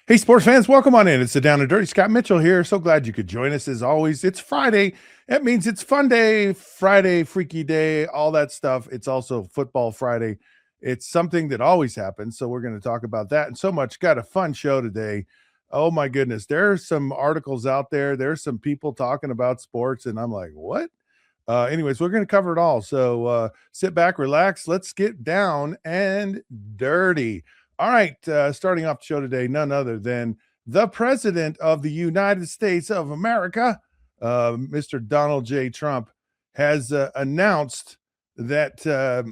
Hey, sports fans, welcome on in. It's the Down and Dirty. Scott Mitchell here. So glad you could join us as always. It's Friday. That means it's fun day, Friday, freaky day, all that stuff. It's also football Friday. It's something that always happens. So we're going to talk about that and so much. Got a fun show today. Oh my goodness. There are some articles out there. There's some people talking about sports, and I'm like, what? Anyways, we're going to cover it all. So sit back, relax. Let's get down and dirty. All right, starting off the show today, none other than the President of the United States of America, Mr. Donald J. Trump, has announced that,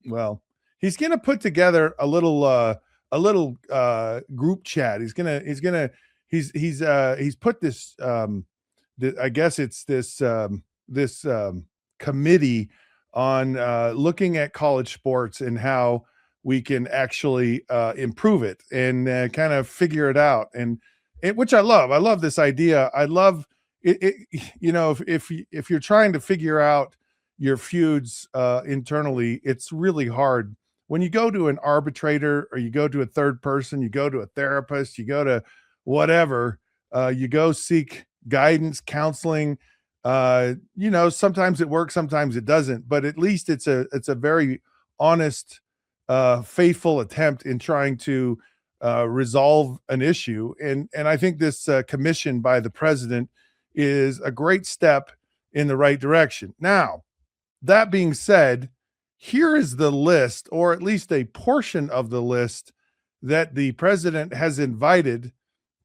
well, he's going to put together a little group chat. He's put this. I guess it's this committee on looking at college sports and how we can actually improve it and kind of figure it out. And which I love. I love this idea. I love it. If you're trying to figure out your feuds internally, it's really hard. When you go to an arbitrator or you go to a third person, you go to a therapist, you go to whatever, you go seek guidance, counseling. Sometimes it works, sometimes it doesn't, but at least it's a very honest, faithful attempt in trying to resolve an issue. And I think this commission by the president is a great step in the right direction. Now, that being said, here is the list, or at least a portion of the list that the president has invited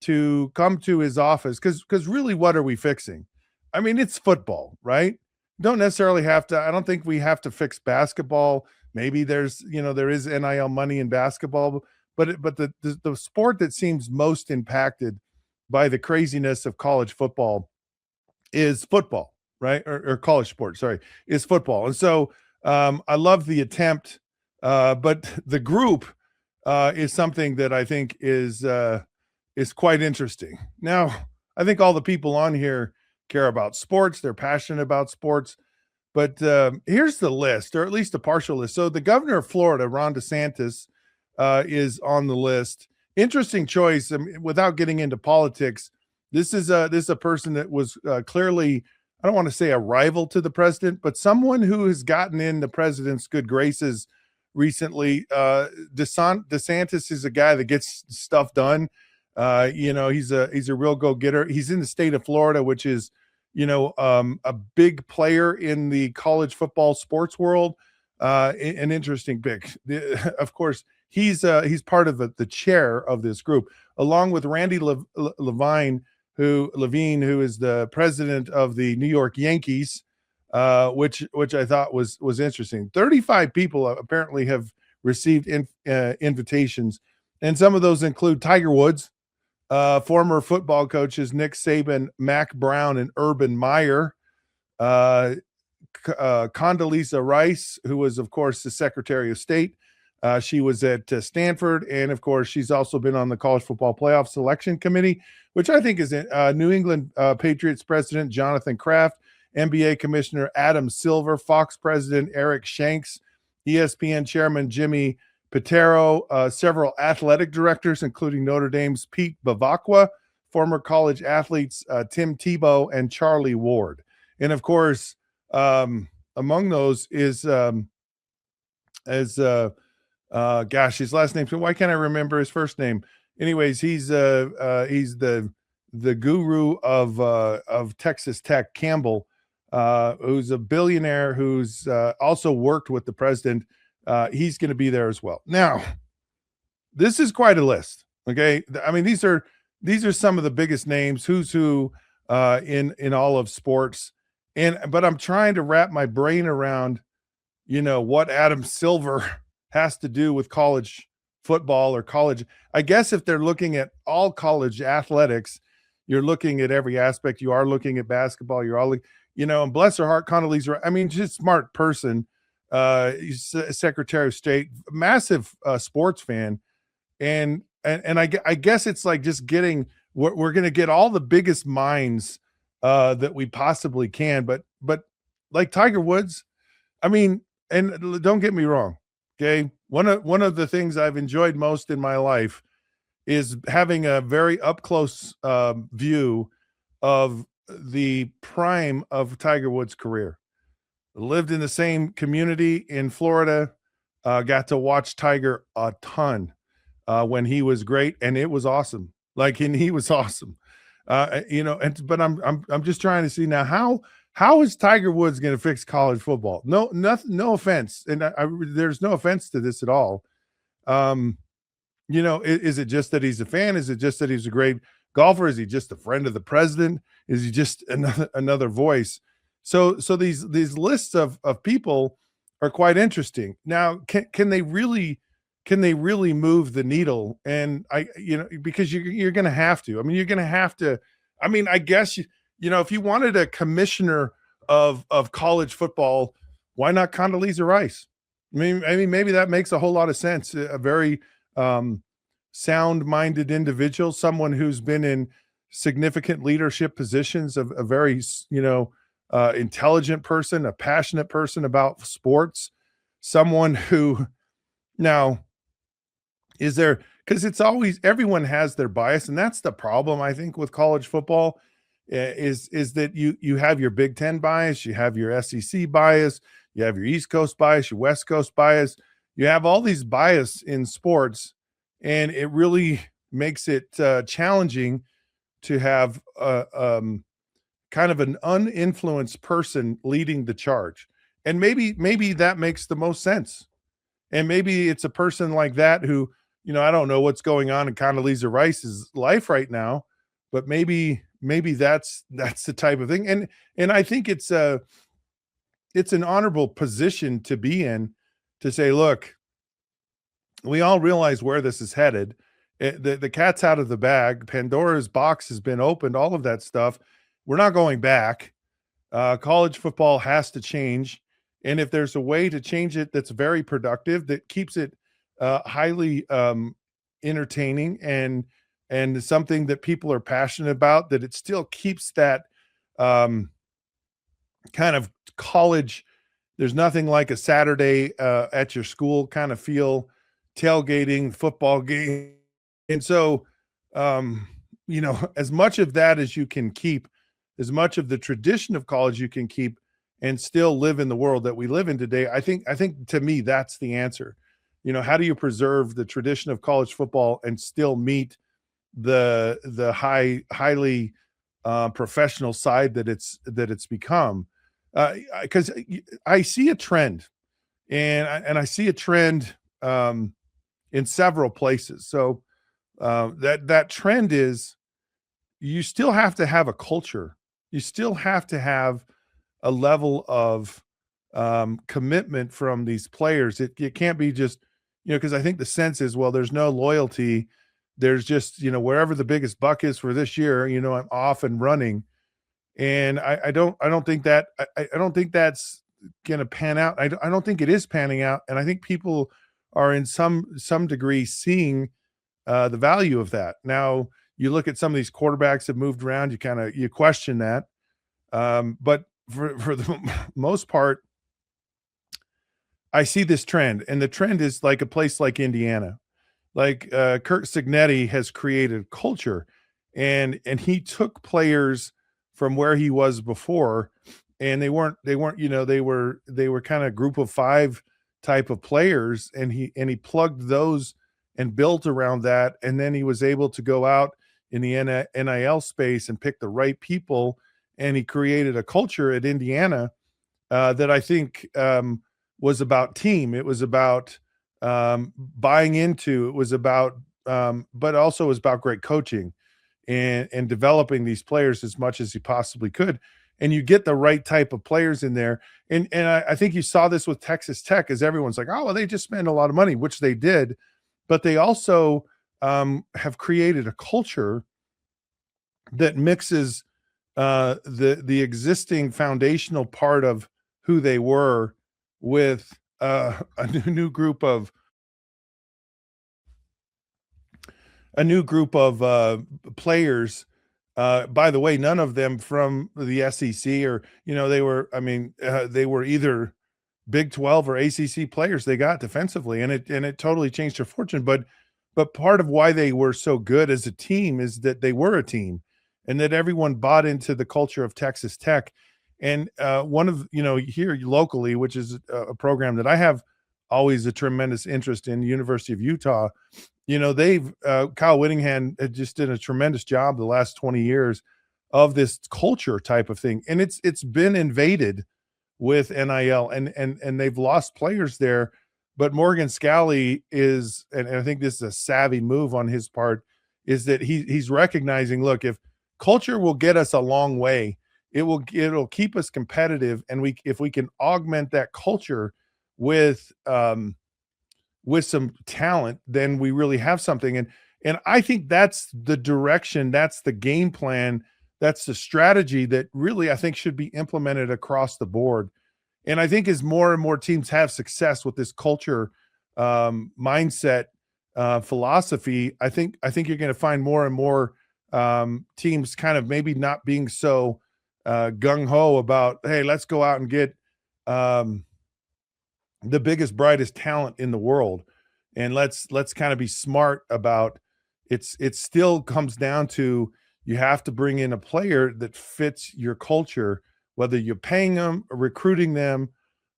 to come to his office. Because really, what are we fixing? I mean, it's football, right? Don't necessarily have to. I don't think we have to fix basketball. Maybe there is NIL money in basketball, but the sport that seems most impacted by the craziness of college football is football, right? Or college sports, sorry, is football. And so I love the attempt, but the group is something that I think is quite interesting. Now, I think all the people on here care about sports. They're passionate about sports. But here's the list, or at least a partial list. So the governor of Florida, Ron DeSantis, is on the list. Interesting choice. I mean, without getting into politics, this is a person that was clearly, I don't want to say a rival to the president, but someone who has gotten in the president's good graces recently. DeSantis is a guy that gets stuff done. He's a real go-getter. He's in the state of Florida, which is a big player in the college football sports world, an interesting pick. Of course, he's part of the chair of this group, along with Randy Levine, who is the president of the New York Yankees, which I thought was interesting. 35 people apparently have received invitations, and some of those include Tiger Woods, former football coaches Nick Saban, Mac Brown, and Urban Meyer, Condoleezza Rice, who was, of course, the Secretary of State. She was at Stanford, and, of course, she's also been on the College Football Playoff Selection Committee, which I think is New England Patriots President Jonathan Kraft, NBA Commissioner Adam Silver, Fox President Eric Shanks, ESPN Chairman Jimmy Pitero, several athletic directors, including Notre Dame's Pete Bavacqua, former college athletes Tim Tebow and Charlie Ward. And, of course, among those is his last name. Why can't I remember his first name? Anyways, he's the guru of Texas Tech, Campbell, who's a billionaire who's also worked with the president. He's going to be there as well. Now, this is quite a list. Okay, I mean, these are some of the biggest names, who's who in all of sports. But I'm trying to wrap my brain around, what Adam Silver has to do with college football or college. I guess if they're looking at all college athletics, you're looking at every aspect. You are looking at basketball. You're all, and bless her heart, Condoleezza. I mean, just smart person. He's Secretary of State, massive sports fan, and I guess it's like just getting. We're going to get all the biggest minds that we possibly can, but like Tiger Woods, I mean, and don't get me wrong, okay. One of the things I've enjoyed most in my life is having a very up close view of the prime of Tiger Woods' career. Lived in the same community in Florida, got to watch Tiger a ton when he was great, and it was awesome. Like, and he was awesome. And but I'm just trying to see now how is Tiger Woods going to fix college football? No, nothing, no offense, and there's no offense to this at all. Um, is it just that he's a fan? Is it just that he's a great golfer? Is he just a friend of the president? Is he just another voice? So these lists of people are quite interesting. Now, can they really move the needle? And because you're going to have to. I mean, you're going to have to. I mean, I guess if you wanted a commissioner of college football, why not Condoleezza Rice? I mean, maybe that makes a whole lot of sense. A very sound-minded individual, someone who's been in significant leadership positions, a very intelligent person, a passionate person about sports, someone who now is there, because it's always, everyone has their bias, and that's the problem I think with college football is that you have your Big Ten bias, you have your SEC bias, you have your East Coast bias, your West Coast bias, you have all these bias in sports, and it really makes it challenging to have kind of an uninfluenced person leading the charge. And maybe that makes the most sense. And maybe it's a person like that who, I don't know what's going on in Condoleezza Rice's life right now, but maybe that's the type of thing. And I think it's an honorable position to be in, to say, look, we all realize where this is headed. The cat's out of the bag. Pandora's box has been opened, all of that stuff. We're not going back. College football has to change. And if there's a way to change it that's very productive, that keeps it highly entertaining and something that people are passionate about, that it still keeps that kind of college, there's nothing like a Saturday at your school kind of feel, tailgating, football game. And so, as much of that as you can keep, as much of the tradition of college you can keep, and still live in the world that we live in today, I think to me, that's the answer. How do you preserve the tradition of college football and still meet the highly professional side that it's become? Because I see a trend, and I see a trend in several places. So that trend is, you still have to have a culture. You still have to have a level of commitment from these players. It can't be just, because I think the sense is, well, there's no loyalty. There's just, wherever the biggest buck is for this year, I'm off and running. And I don't think that's going to pan out. I don't think it is panning out. And I think people are in some degree seeing the value of that. Now, you look at some of these quarterbacks that moved around, you question that. But for the most part, I see this trend, and the trend is like a place like Indiana. Like Kurt Signetti has created culture, and he took players from where he was before, and they weren't they were kind of group of five type of players, and he plugged those and built around that, and then he was able to go out in the NIL space and pick the right people, and he created a culture at Indiana that I think was about team. It was about buying into. It was about, but also it was about great coaching and developing these players as much as he possibly could. And you get the right type of players in there. And I think you saw this with Texas Tech, as everyone's like, oh, well, they just spend a lot of money, which they did, but they also have created a culture that mixes the existing foundational part of who they were with a new group of players. By the way, none of them from the SEC, or they were either Big 12 or ACC players they got defensively, and it totally changed their fortune. But but part of why they were so good as a team is that they were a team and that everyone bought into the culture of Texas Tech. And one of, here locally, which is a program that I have always a tremendous interest in, University of Utah, they've Kyle Whittingham had just did a tremendous job the last 20 years of this culture type of thing. And it's been invaded with NIL, and they've lost players there. But Morgan Scalley is, and I think this is a savvy move on his part, is that he's recognizing, look, if culture will get us a long way, it'll keep us competitive, and if we can augment that culture with some talent, then we really have something. And I think that's the direction, that's the game plan, that's the strategy that really I think should be implemented across the board. And I think as more and more teams have success with this culture mindset philosophy, I think you're going to find more and more teams kind of maybe not being so gung-ho about, hey, let's go out and get the biggest, brightest talent in the world, and let's kind of be smart about it still comes down to you have to bring in a player that fits your culture, whether you're paying them, recruiting them,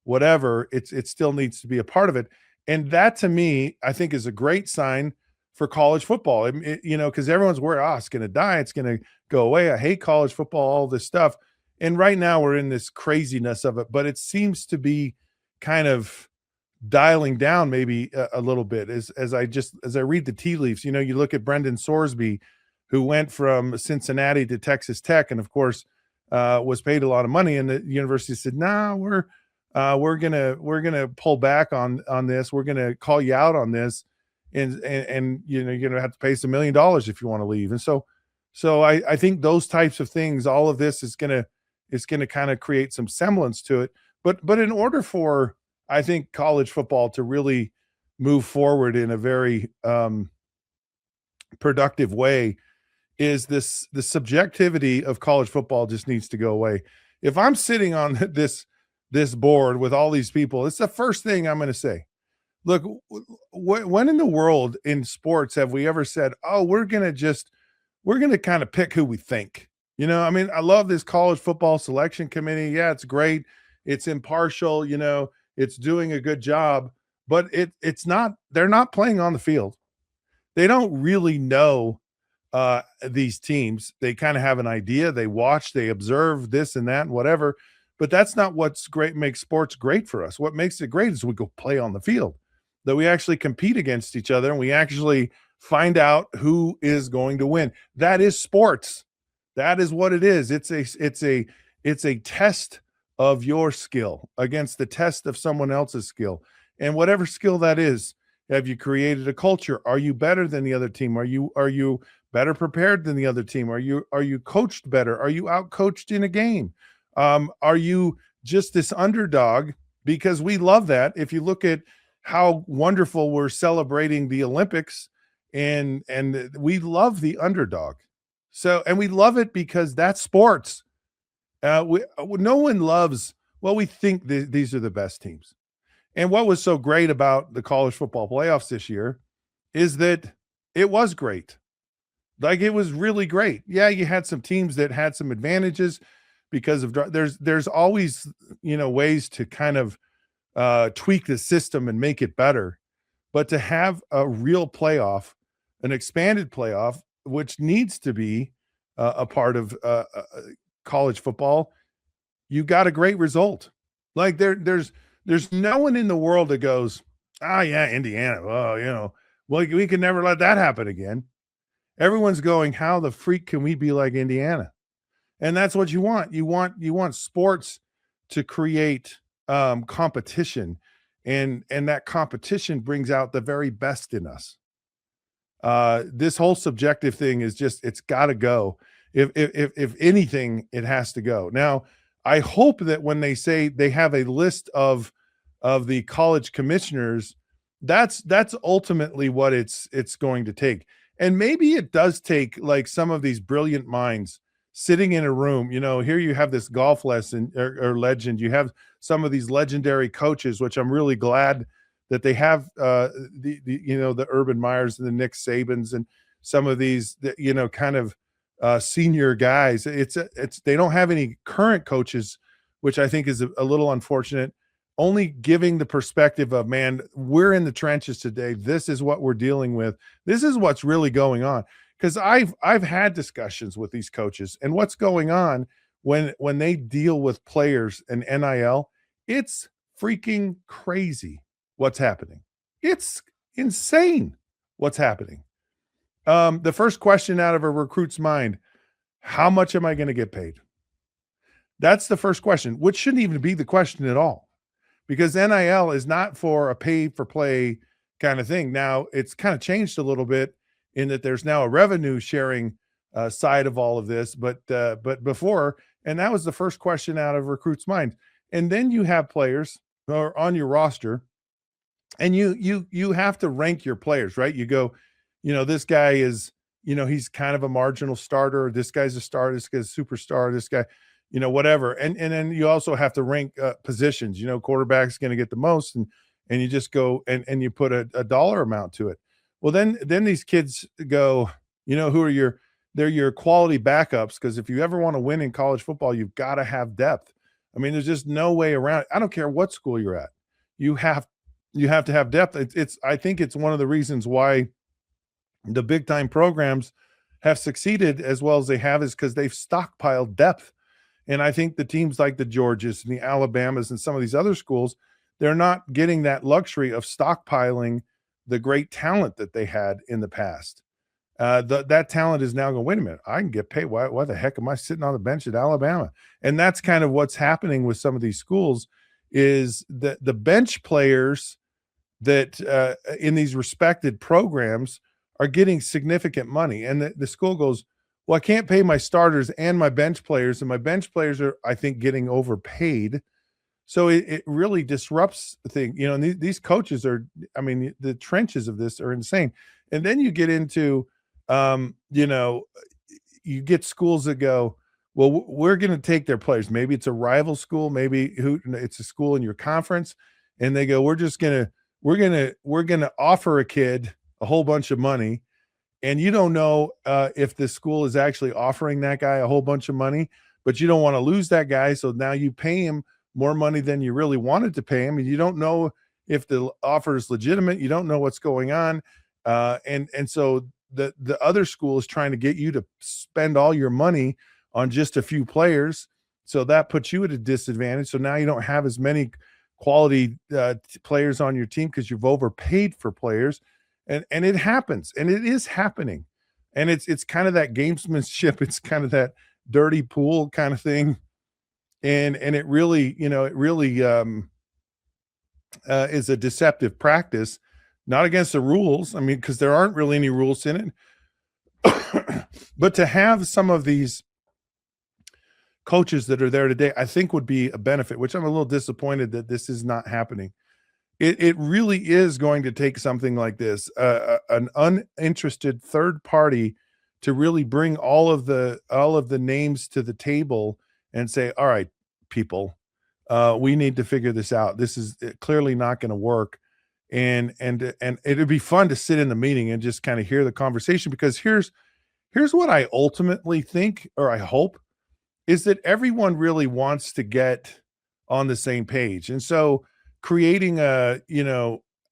whatever, it still needs to be a part of it. And that, to me, I think is a great sign for college football. Because everyone's worried, it's going to die, it's going to go away. I hate college football, all this stuff. And right now we're in this craziness of it, but it seems to be kind of dialing down maybe a little bit as I read the tea leaves. You look at Brendan Sorsby, who went from Cincinnati to Texas Tech, and of course was paid a lot of money, and the university said, "Nah, we're gonna pull back on this. We're gonna call you out on this, and you're gonna have to pay some $1 million if you want to leave." And so I think those types of things, all of this is gonna kind of create some semblance to it. But in order for, I think, college football to really move forward in a very productive way, is the subjectivity of college football just needs to go away. If I'm sitting on this board with all these people, it's the first thing I'm going to say. Look, when in the world in sports have we ever said, oh, we're going to kind of pick who we think? I love this college football selection committee. Yeah, it's great. It's impartial, it's doing a good job, but it's not, they're not playing on the field. They don't really know these teams. They kind of have an idea. They watch, they observe this and that and whatever, but that's not what's great, makes sports great for us. What makes it great is we go play on the field, that we actually compete against each other, and we actually find out who is going to win. That is sports. That is what it is. It's a test of your skill against the test of someone else's skill. And whatever skill that is, have you created a culture? Are you better than the other team? Are you better prepared than the other team? Are you coached better? Are you out-coached in a game? Are you just this underdog? Because we love that. If you look at how wonderful we're celebrating the Olympics, and we love the underdog. So, and we love it because that's sports. No one loves, well, we think these are the best teams. And what was so great about the college football playoffs this year is that it was great. Like, it was really great. Yeah, you had some teams that had some advantages because of there's always, ways to kind of tweak the system and make it better. But to have a real playoff, an expanded playoff, which needs to be a part of college football, you got a great result. Like, there's no one in the world that goes, yeah, Indiana, well, we can never let that happen again. Everyone's going, how the freak can we be like Indiana? And that's what you want. You want sports to create competition, and that competition brings out the very best in us. This whole subjective thing is just, it's got to go. If anything, it has to go. Now, I hope that when they say they have a list of the college commissioners, that's ultimately what it's going to take. And maybe it does take, like, some of these brilliant minds sitting in a room. Here you have this golf lesson or legend. You have some of these legendary coaches, which I'm really glad that they have the Urban Meyers and the Nick Sabans and some of these kind of senior guys. It's they don't have any current coaches, which I think is a little unfortunate. Only giving the perspective of, man, we're in the trenches today. This is what we're dealing with. This is what's really going on. Because I've had discussions with these coaches, and what's going on when they deal with players and NIL, it's freaking crazy what's happening. It's insane what's happening. The first question out of a recruit's mind, how much am I going to get paid? That's the first question, which shouldn't even be the question at all, because NIL is not for a pay-for-play kind of thing. Now, it's kind of changed a little bit in that there's now a revenue sharing side of all of this, but before, and that was the first question out of recruits' mind. And then you have players who are on your roster, and you have to rank your players, right? You go, this guy is, he's kind of a marginal starter. This guy's a star. This guy's a superstar. This guy, whatever. And then you also have to rank positions. Quarterback's going to get the most, and you just go and you put a dollar amount to it. Well, then these kids go, who are they're your quality backups, because if you ever want to win in college football, you've got to have depth. I mean, there's just no way around it. I don't care what school you're at. You have to have depth. I think it's one of the reasons why the big time programs have succeeded as well as they have, is because they've stockpiled depth. And I think the teams like the Georgias and the Alabamas and some of these other schools, they're not getting that luxury of stockpiling the great talent that they had in the past. That talent is now going, wait a minute, I can get paid. Why the heck am I sitting on the bench at Alabama? And that's kind of what's happening with some of these schools, is that the bench players that in these respected programs are getting significant money. And the school goes, well, I can't pay my starters and my bench players, and my bench players are, I think, getting overpaid. So it really disrupts the thing, and these coaches are, I mean, the trenches of this are insane. And then you get into, you get schools that go, well, we're going to take their players. Maybe it's a rival school, maybe it's a school in your conference, and they go, we're going to offer a kid a whole bunch of money, and you don't know if the school is actually offering that guy a whole bunch of money, but you don't want to lose that guy, so now you pay him more money than you really wanted to pay him, and you don't know if the offer is legitimate. You don't know what's going on, and so the other school is trying to get you to spend all your money on just a few players, so that puts you at a disadvantage. So now you don't have as many quality players on your team because you've overpaid for players, and it happens, and it is happening, and it's kind of that gamesmanship. It's kind of that dirty pool kind of thing. And it really, is a deceptive practice, not against the rules. I mean, because there aren't really any rules in it. But to have some of these coaches that are there today, I think would be a benefit, which I'm a little disappointed that this is not happening. It really is going to take something like this, an uninterested third party, to really bring all of the names to the table and say, all right, people, we need to figure this out. This is clearly not going to work. And it'd be fun to sit in the meeting and just kind of hear the conversation, because here's what I ultimately think, or I hope, is that everyone really wants to get on the same page. And so creating how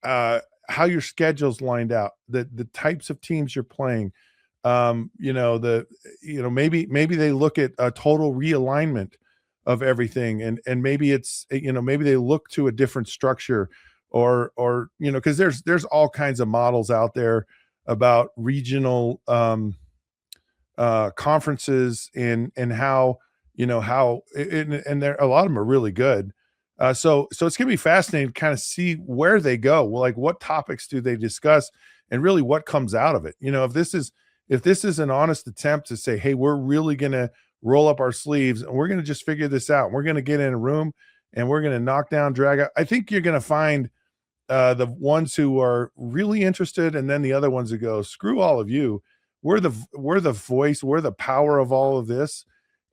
your schedule's lined out, the types of teams you're playing, maybe they look at a total realignment of everything, and maybe it's, maybe they look to a different structure, or because there's all kinds of models out there about regional conferences, and how and there, a lot of them are really good. So it's gonna be fascinating to kind of see where they go. Well, like, what topics do they discuss, and really what comes out of it? If this is an honest attempt to say, hey, we're really going to roll up our sleeves and we're going to just figure this out. We're going to get in a room and we're going to knock down, drag out. I think you're going to find the ones who are really interested, and then the other ones that go, screw all of you. We're the voice, we're the power of all of this.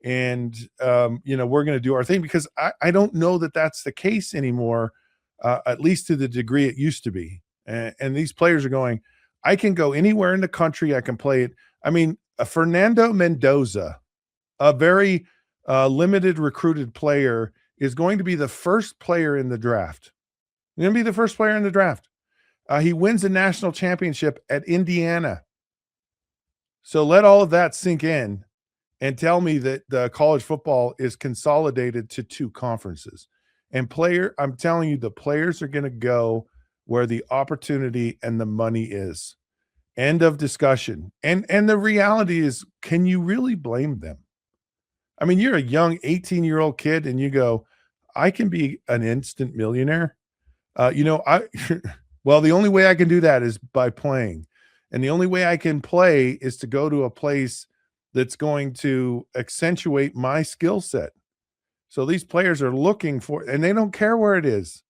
And, we're going to do our thing, because I don't know that that's the case anymore at least to the degree it used to be. And these players are going, I can go anywhere in the country. I can play it. I mean, Fernando Mendoza, a very limited recruited player, is going to be the first player in the draft. He's going to be the first player in the draft. He wins a national championship at Indiana. So let all of that sink in and tell me that the college football is consolidated to 2 conferences. And I'm telling you, the players are going to go where the opportunity and the money is. End of discussion. And the reality is, can you really blame them? I mean, you're a young 18-year-old kid and you go, I can be an instant millionaire. Well, the only way I can do that is by playing. And the only way I can play is to go to a place that's going to accentuate my skill set. So these players are looking for, and they don't care where it is.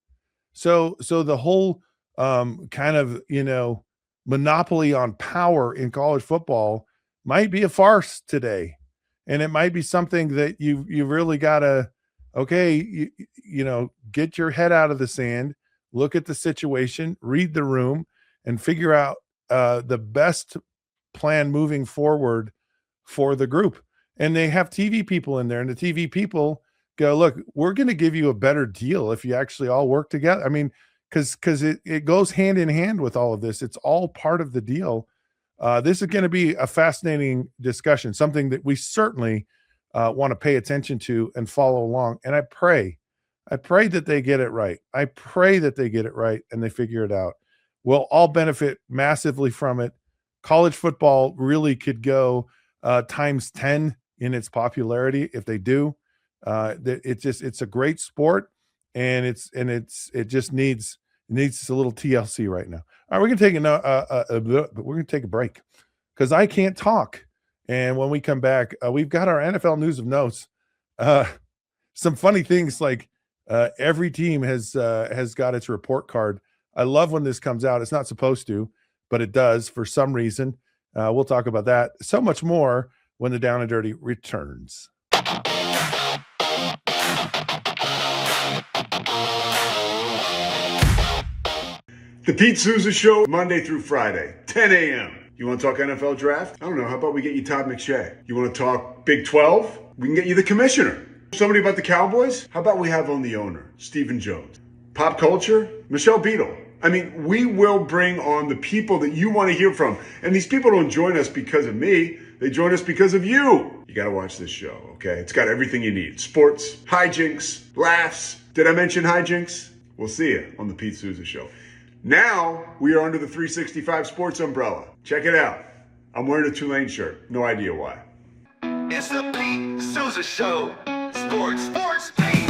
So the whole kind of, monopoly on power in college football might be a farce today. And it might be something that you really got to, get your head out of the sand, look at the situation, read the room, and figure out the best plan moving forward for the group. And they have TV people in there, and the TV people go, look, we're going to give you a better deal if you actually all work together. I mean, because it goes hand in hand with all of this. It's all part of the deal. This is going to be a fascinating discussion, something that we certainly want to pay attention to and follow along. And I pray that they get it right. I pray that they get it right and they figure it out. We'll all benefit massively from it. College football really could go times 10 in its popularity if they do. It's a great sport, and it just needs a little TLC right now. All right, we're gonna take a break because I can't talk. And when we come back, we've got our NFL news of notes. Some funny things like every team has got its report card. I love when this comes out. It's not supposed to, but it does for some reason. We'll talk about that. So much more when the Down and Dirty returns. The Pete Souza Show, Monday through Friday, 10 a.m. You want to talk NFL draft? I don't know. How about we get you Todd McShay? You want to talk Big 12? We can get you the commissioner. Somebody about the Cowboys? How about we have on the owner, Stephen Jones? Pop culture? Michelle Beadle. I mean, we will bring on the people that you want to hear from. And these people don't join us because of me. They join us because of you. You got to watch this show, okay? It's got everything you need. Sports, hijinks, laughs. Did I mention hijinks? We'll see you on the Pete Souza Show. Now, we are under the 365 Sports umbrella. Check it out. I'm wearing a Tulane shirt. No idea why. It's the Pete Souza Show. Sports, Pete.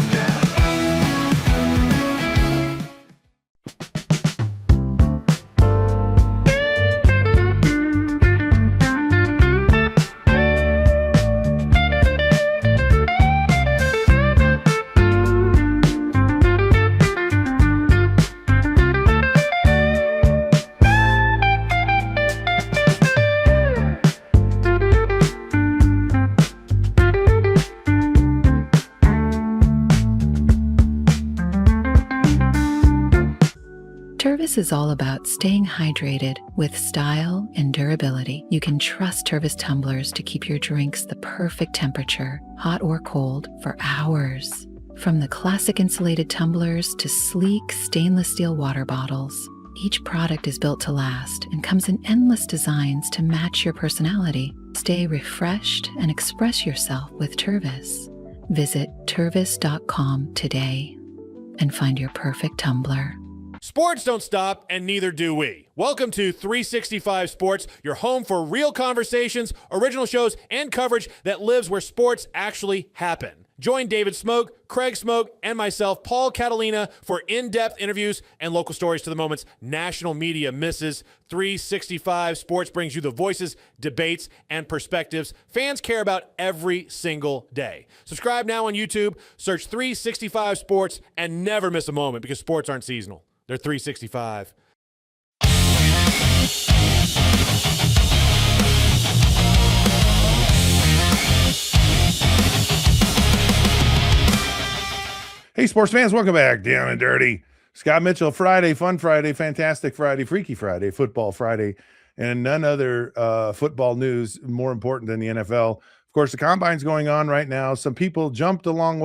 Tervis is all about staying hydrated with style and durability. You can trust Tervis tumblers to keep your drinks the perfect temperature, hot or cold, for hours. From the classic insulated tumblers to sleek stainless steel water bottles, each product is built to last and comes in endless designs to match your personality. Stay refreshed and express yourself with Tervis. Visit tervis.com today and find your perfect tumbler. Sports don't stop, and neither do we. Welcome to 365 Sports, your home for real conversations, original shows, and coverage that lives where sports actually happen. Join David Smoke, Craig Smoke, and myself, Paul Catalina, for in-depth interviews and local stories to the moments national media misses. 365 Sports brings you the voices, debates, and perspectives fans care about every single day. Subscribe now on YouTube, search 365 Sports, and never miss a moment because sports aren't seasonal. They're 365. Hey, sports fans, welcome back. Down and Dirty, Scott Mitchell Friday, Fun Friday, Fantastic Friday, Freaky Friday, Football Friday, and none other football news more important than the NFL. Of course, the combine's going on right now. Some people jumped up a long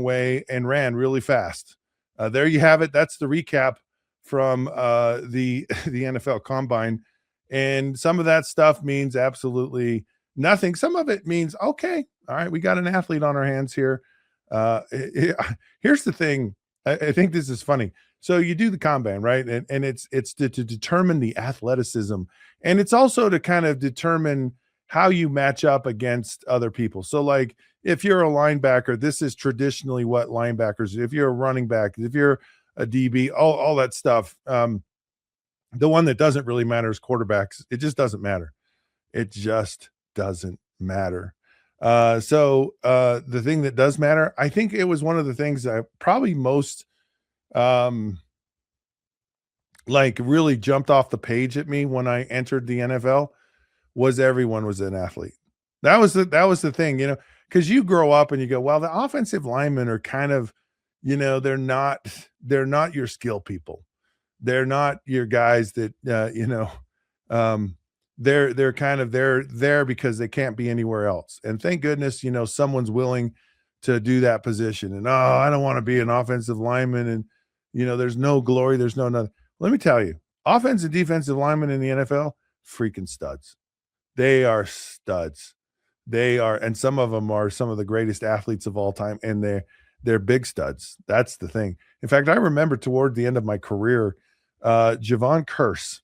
way, and ran really fast. There you have it. That's the recap from the NFL Combine. And some of that stuff means absolutely nothing. Some of it means, okay, all right, we got an athlete on our hands here. Here's the thing. I think this is funny. So you do the combine, right? And it's to determine the athleticism. And it's also to kind of determine how you match up against other people. So like if you're a linebacker, this is traditionally what linebackers, if you're a running back, if you're a DB, all that stuff. The one that doesn't really matter is quarterbacks. It just doesn't matter. It just doesn't matter. So the thing that does matter, I think it was one of the things that probably most like really jumped off the page at me when I entered the NFL was everyone was an athlete. That was the thing, because you grow up and you go, well, the offensive linemen are kind of, they're not your skill people. They're not your guys that, they're kind of there because they can't be anywhere else. And thank goodness, someone's willing to do that position. And I don't want to be an offensive lineman. And there's no glory, there's no nothing. Let me tell you, offensive and defensive linemen in the NFL, freaking studs. They are studs. They are, and some of them are some of the greatest athletes of all time, and they're big studs. That's the thing. In fact, I remember toward the end of my career, Javon Curse,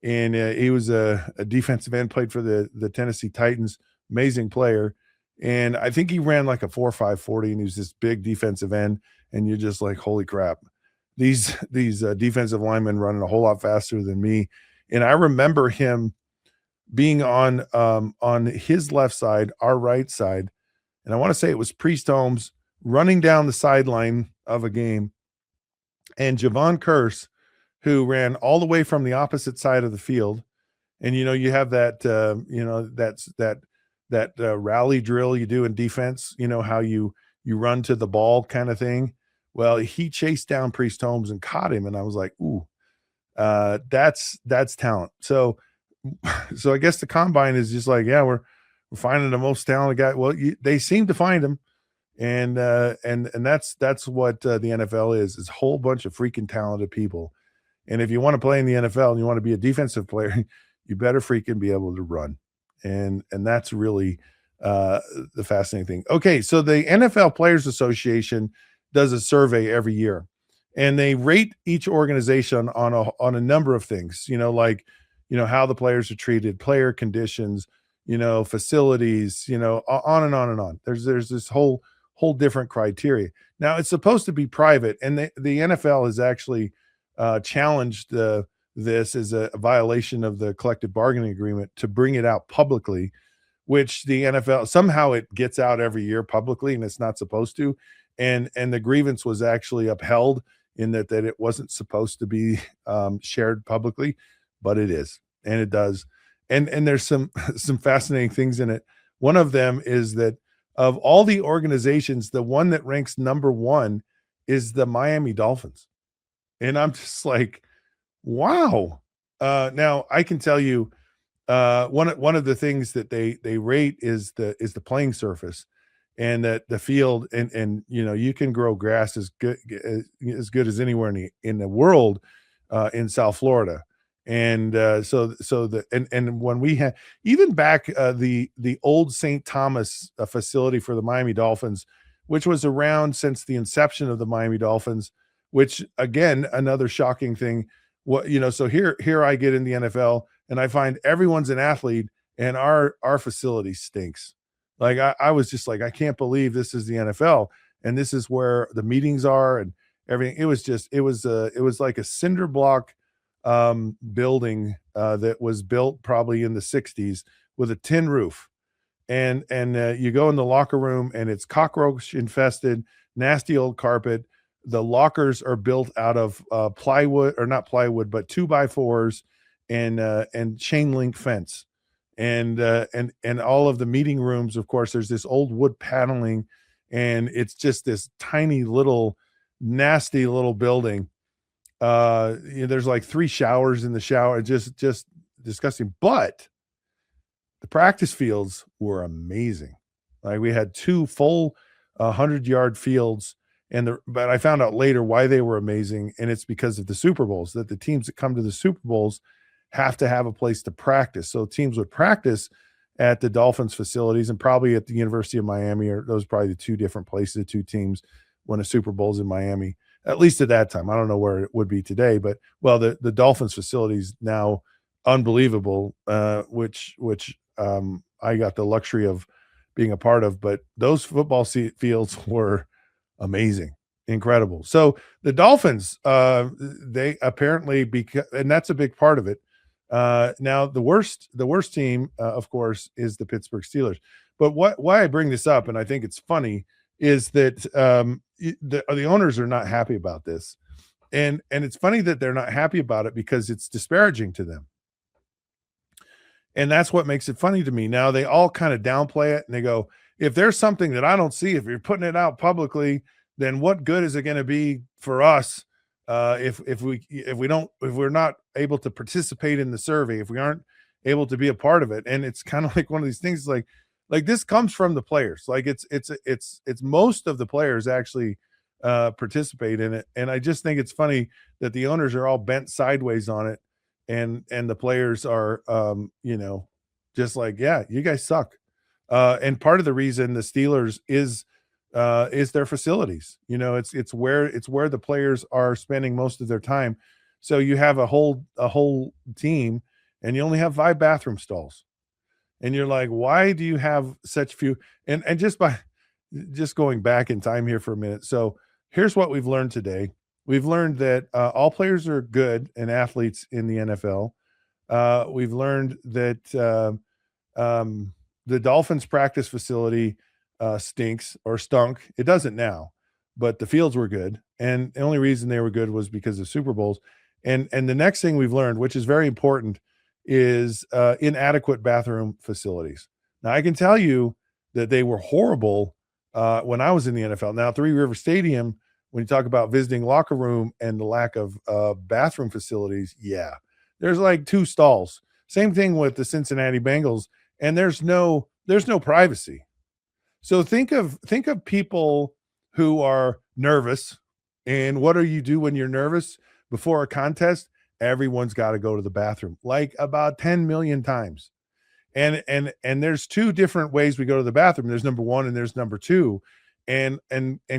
and he was a defensive end, played for the Tennessee Titans, amazing player. And I think he ran like a 4.5 40, and he was this big defensive end. And you're just like, holy crap, these defensive linemen running a whole lot faster than me. And I remember him being on his left side, our right side, and I want to say it was Priest Holmes running down the sideline of a game, and Javon Curse, who ran all the way from the opposite side of the field. And, you have that, that rally drill you do in defense, how you run to the ball kind of thing. Well, he chased down Priest Holmes and caught him. And I was like, ooh, that's talent. So I guess the combine is just like, yeah, we're finding the most talented guy. Well, they seem to find him. And that's what the NFL is a whole bunch of freaking talented people. And if you want to play in the NFL and you want to be a defensive player, you better freaking be able to run. And that's really the fascinating thing. Okay, so the NFL Players Association does a survey every year, and they rate each organization on a number of things, like, how the players are treated, player conditions, facilities, on and on and on. There's this whole different criteria. Now it's supposed to be private, and the NFL has actually challenged this as a violation of the collective bargaining agreement to bring it out publicly, which the NFL somehow it gets out every year publicly, and it's not supposed to. And the grievance was actually upheld in that it wasn't supposed to be shared publicly, but it is, and it does. And there's some fascinating things in it. One of them is that of all the organizations, the one that ranks number one is the Miami Dolphins. And I'm just like, wow. Now I can tell you, one of the things that they rate is the playing surface, and that the field, and you can grow grass as good as anywhere in the world in South Florida. And and when we had even back the old St. Thomas facility for the Miami Dolphins, which was around since the inception of the Miami Dolphins, which again, another shocking thing. So here I get in the NFL and I find everyone's an athlete, and our facility stinks. Like I was just like, I can't believe this is the NFL, and this is where the meetings are and everything. It was like a cinder block building that was built probably in the 60s with a tin roof. And you go in the locker room and it's cockroach infested, nasty old carpet. The lockers are built out of plywood, or not plywood, but 2x4s and chain link fence. And all of the meeting rooms, of course, there's this old wood paneling, and it's just this tiny little nasty little building. There's like 3 showers in the shower, just disgusting. But the practice fields were amazing. Like we had 2 full 100-yard fields, but I found out later why they were amazing, and it's because of the Super Bowls, that the teams that come to the Super Bowls have to have a place to practice. So teams would practice at the Dolphins facilities and probably at the University of Miami, or those are probably the 2 different places, the 2 teams when a Super Bowl's in Miami, at least at that time. I don't know where it would be today, but the Dolphins facilities now unbelievable, which I got the luxury of being a part of, but those football fields were amazing, incredible. So the Dolphins, they apparently, and that's a big part of it. Now the worst team, of course, is the Pittsburgh Steelers. But why I bring this up, and I think it's funny, is that the owners are not happy about this, and it's funny that they're not happy about it because it's disparaging to them. And that's what makes it funny to me. Now they all kind of downplay it and they go, if there's something that I don't see, if you're putting it out publicly, then what good is it going to be for us if we're not able to participate in the survey, if we aren't able to be a part of it? And it's kind of like one of these things like this comes from the players. Like it's most of the players actually participate in it. And I just think it's funny that the owners are all bent sideways on it. And the players are, just like, yeah, you guys suck. And part of the reason the Steelers is their facilities. It's where the players are spending most of their time. So you have a whole team, and you only have 5 bathroom stalls, and you're like, why do you have such few? And just going back in time here for a minute. So here's what we've learned today. We've learned that all players are good and athletes in the NFL. We've learned that the Dolphins practice facility stinks or stunk. It doesn't now, but the fields were good. And the only reason they were good was because of Super Bowls. And the next thing we've learned, which is very important, is inadequate bathroom facilities. Now, I can tell you that they were horrible when I was in the NFL. Now, Three River Stadium, when you talk about visiting locker room and the lack of bathroom facilities, yeah, there's like 2 stalls. Same thing with the Cincinnati Bengals, and there's no privacy. So think of people who are nervous, and what do you do when you're nervous before a contest? Everyone's got to go to the bathroom, like about 10 million times. And there's 2 different ways we go to the bathroom. There's number 1 and there's number 2. And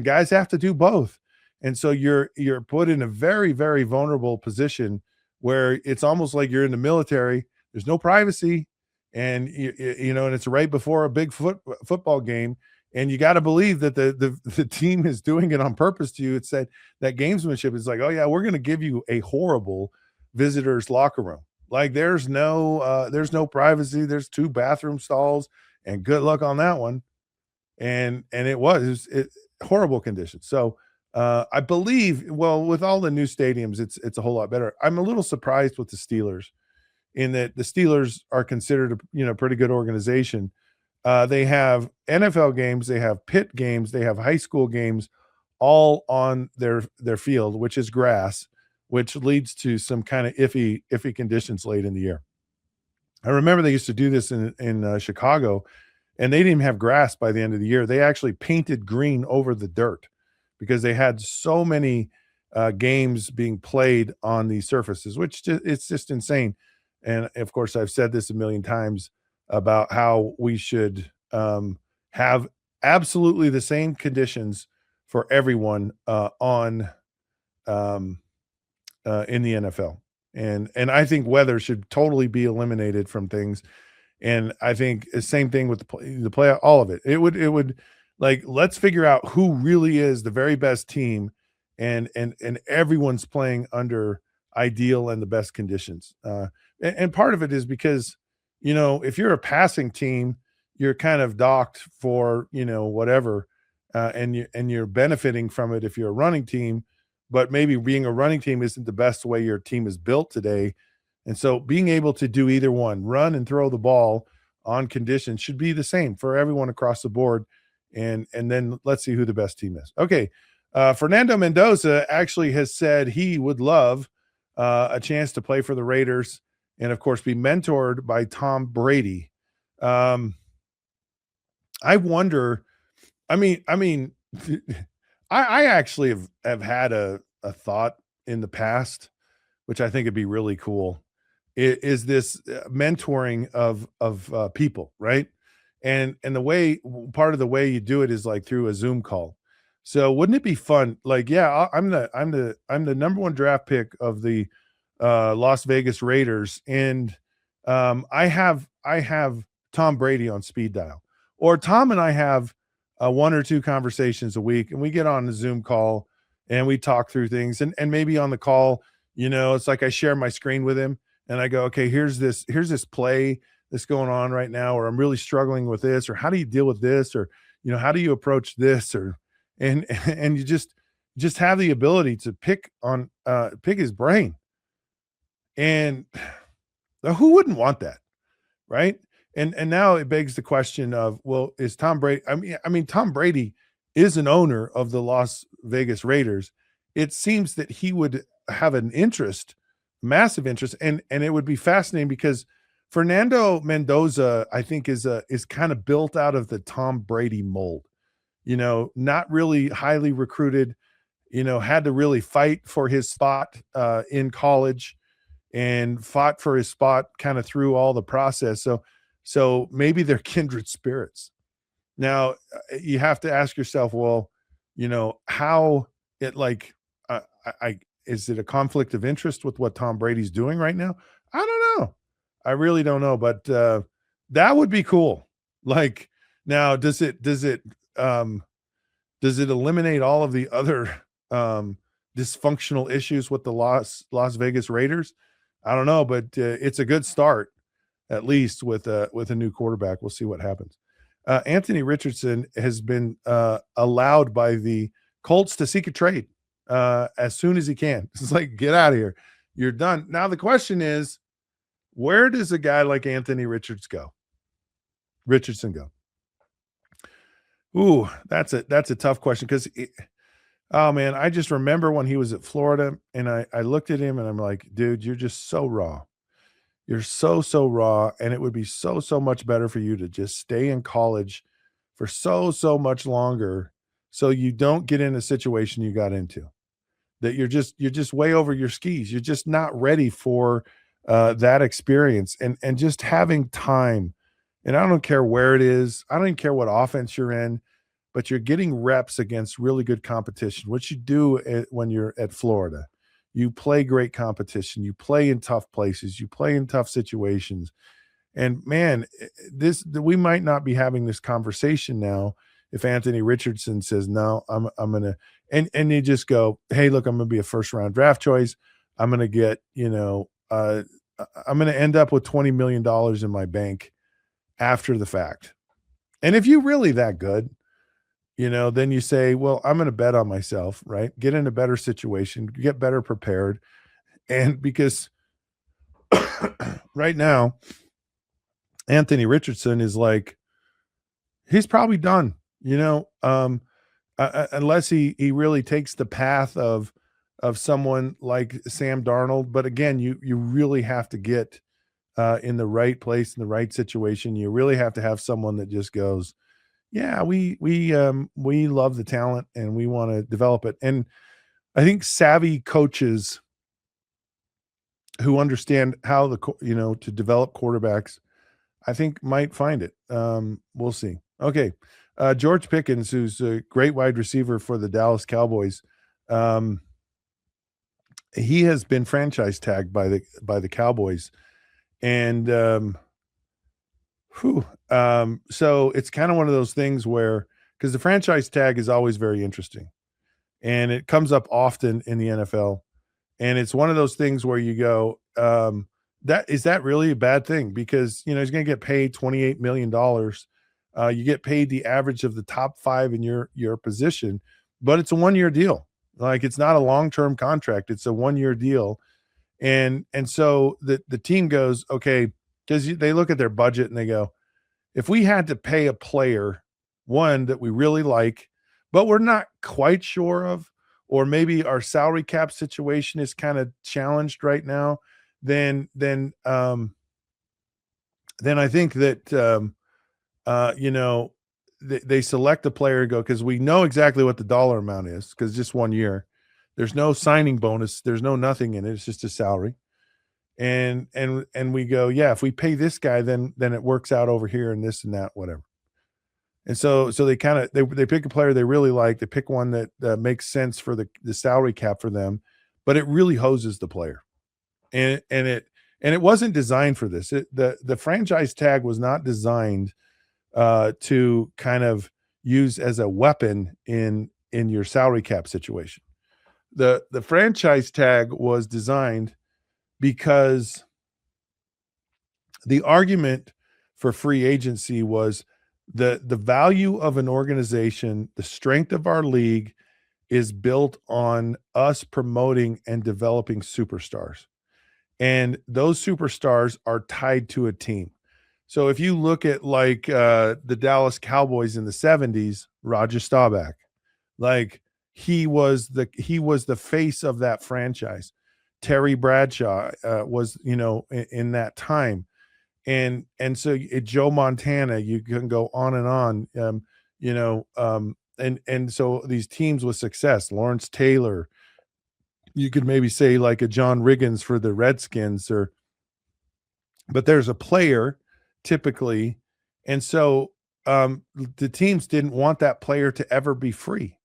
guys have to do both. And so you're put in a very, very vulnerable position where it's almost like you're in the military. There's no privacy, and and it's right before a big football game, and you got to believe that the team is doing it on purpose to you. It said that gamesmanship is like, oh yeah, we're going to give you a horrible visitor's locker room. Like there's no privacy. There's 2 bathroom stalls, and good luck on that one. And it was horrible conditions. So I believe, well, with all the new stadiums, it's a whole lot better. I'm a little surprised with the Steelers in that the Steelers are considered a pretty good organization. They have NFL games, they have pit games, they have high school games, all on their field, which is grass, which leads to some kind of iffy conditions late in the year. I remember they used to do this in Chicago, and they didn't even have grass by the end of the year. They actually painted green over the dirt because they had so many games being played on these surfaces, which it's just insane. And of course, I've said this a million times about how we should have absolutely the same conditions for everyone in the NFL. And I think weather should totally be eliminated from things. And I think the same thing with the play, all of it. It would like, let's figure out who really is the very best team, and everyone's playing under ideal and the best conditions. And part of it is because, if you're a passing team, you're kind of docked for, whatever, and you're benefiting from it if you're a running team, but maybe being a running team isn't the best way your team is built today. And so being able to do either one, run and throw the ball on conditions, should be the same for everyone across the board. And then let's see who the best team is. Okay. Fernando Mendoza actually has said he would love a chance to play for the Raiders and, of course, be mentored by Tom Brady. I wonder. I mean, I actually have had a thought in the past, which I think would be really cool. Is this mentoring of people, right? And the way part of the way you do it is like through a Zoom call. So wouldn't it be fun? Like, yeah, I'm the number one draft pick of the Las Vegas Raiders, and I have Tom Brady on speed dial, or Tom and I have one or two conversations a week, and we get on the Zoom call and we talk through things, and maybe on the call, it's like I share my screen with him and I go, okay, here's this play that's going on right now, or I'm really struggling with this, or how do you deal with this, or how do you approach this, or and you just have the ability to pick his brain. And who wouldn't want that, right? And now it begs the question of, well, is Tom Brady? I mean, Tom Brady is an owner of the Las Vegas Raiders. It seems that he would have an interest, massive interest, and it would be fascinating because Fernando Mendoza, I think, is kind of built out of the Tom Brady mold. Not really highly recruited. Had to really fight for his spot in college, and fought for his spot kind of through all the process. So maybe they're kindred spirits. Now you have to ask yourself, well, how it is it a conflict of interest with what Tom Brady's doing right now? I don't know. I really don't know, but that would be cool. Like, now, does it eliminate all of the other dysfunctional issues with the Las Vegas Raiders? I don't know, but it's a good start, at least with a new quarterback. We'll see what happens. Anthony Richardson has been allowed by the Colts to seek a trade as soon as he can. It's like, get out of here. You're done. Now the question is, where does a guy like Anthony Richardson go? Ooh, that's a tough question, because oh man, I just remember when he was at Florida, and I looked at him and I'm like, dude, you're just so raw. You're so raw, and it would be so much better for you to just stay in college for so much longer, so you don't get in a situation you got into, that you're just way over your skis. You're just not ready for that experience, and just having time. And I don't care where it is. I don't even care what offense you're in, but you're getting reps against really good competition, which you do when you're at Florida. You play great competition. You play in tough places. You play in tough situations. And man, we might not be having this conversation now if Anthony Richardson says, no, I'm going to, and you just go, hey, look, I'm going to be a first round draft choice. I'm going to get, I'm going to end up with $20 million in my bank after the fact. And if you're really that good, then you say, well, I'm going to bet on myself, right? Get in a better situation, get better prepared. And because right now, Anthony Richardson is like, he's probably done, unless he really takes the path of someone like Sam Darnold. But again, you really have to get in the right place, in the right situation. You really have to have someone that just goes, yeah, we love the talent and we want to develop it. And I think savvy coaches who understand how to develop quarterbacks, I think might find it. We'll see. Okay. George Pickens, who's a great wide receiver for the Dallas Cowboys. He has been franchise tagged by the Cowboys. And, so it's kind of one of those things where, because the franchise tag is always very interesting and it comes up often in the NFL. And it's one of those things where you go, is that really a bad thing? Because, he's going to get paid $28 million. You get paid the average of the top 5 in your position, but it's a 1-year deal. Like, it's not a long-term contract. It's a 1-year deal. And so the team goes, okay, because they look at their budget and they go, if we had to pay a player, one that we really like, but we're not quite sure of, or maybe our salary cap situation is kind of challenged right now, then I think that they select a player and go, because we know exactly what the dollar amount is, because just 1 year. There's no signing bonus. There's no nothing in it. It's just a salary. And we go, yeah, if we pay this guy, then it works out over here and this and that, whatever. And so they kind of they pick a player they really like. They pick one that makes sense for the salary cap for them, but it really hoses the player. And it wasn't designed for this. The franchise tag was not designed to kind of use as a weapon in your salary cap situation. The franchise tag was designed because the argument for free agency was the value of an organization, the strength of our league is built on us promoting and developing superstars. And those superstars are tied to a team. So if you look at like the Dallas Cowboys in the 70s, Roger Staubach, like he was the face of that franchise. Terry Bradshaw was, in that time. And so Joe Montana, you can go on and on, and so these teams with success, Lawrence Taylor, you could maybe say like a John Riggins for the Redskins, but there's a player typically. And so the teams didn't want that player to ever be free.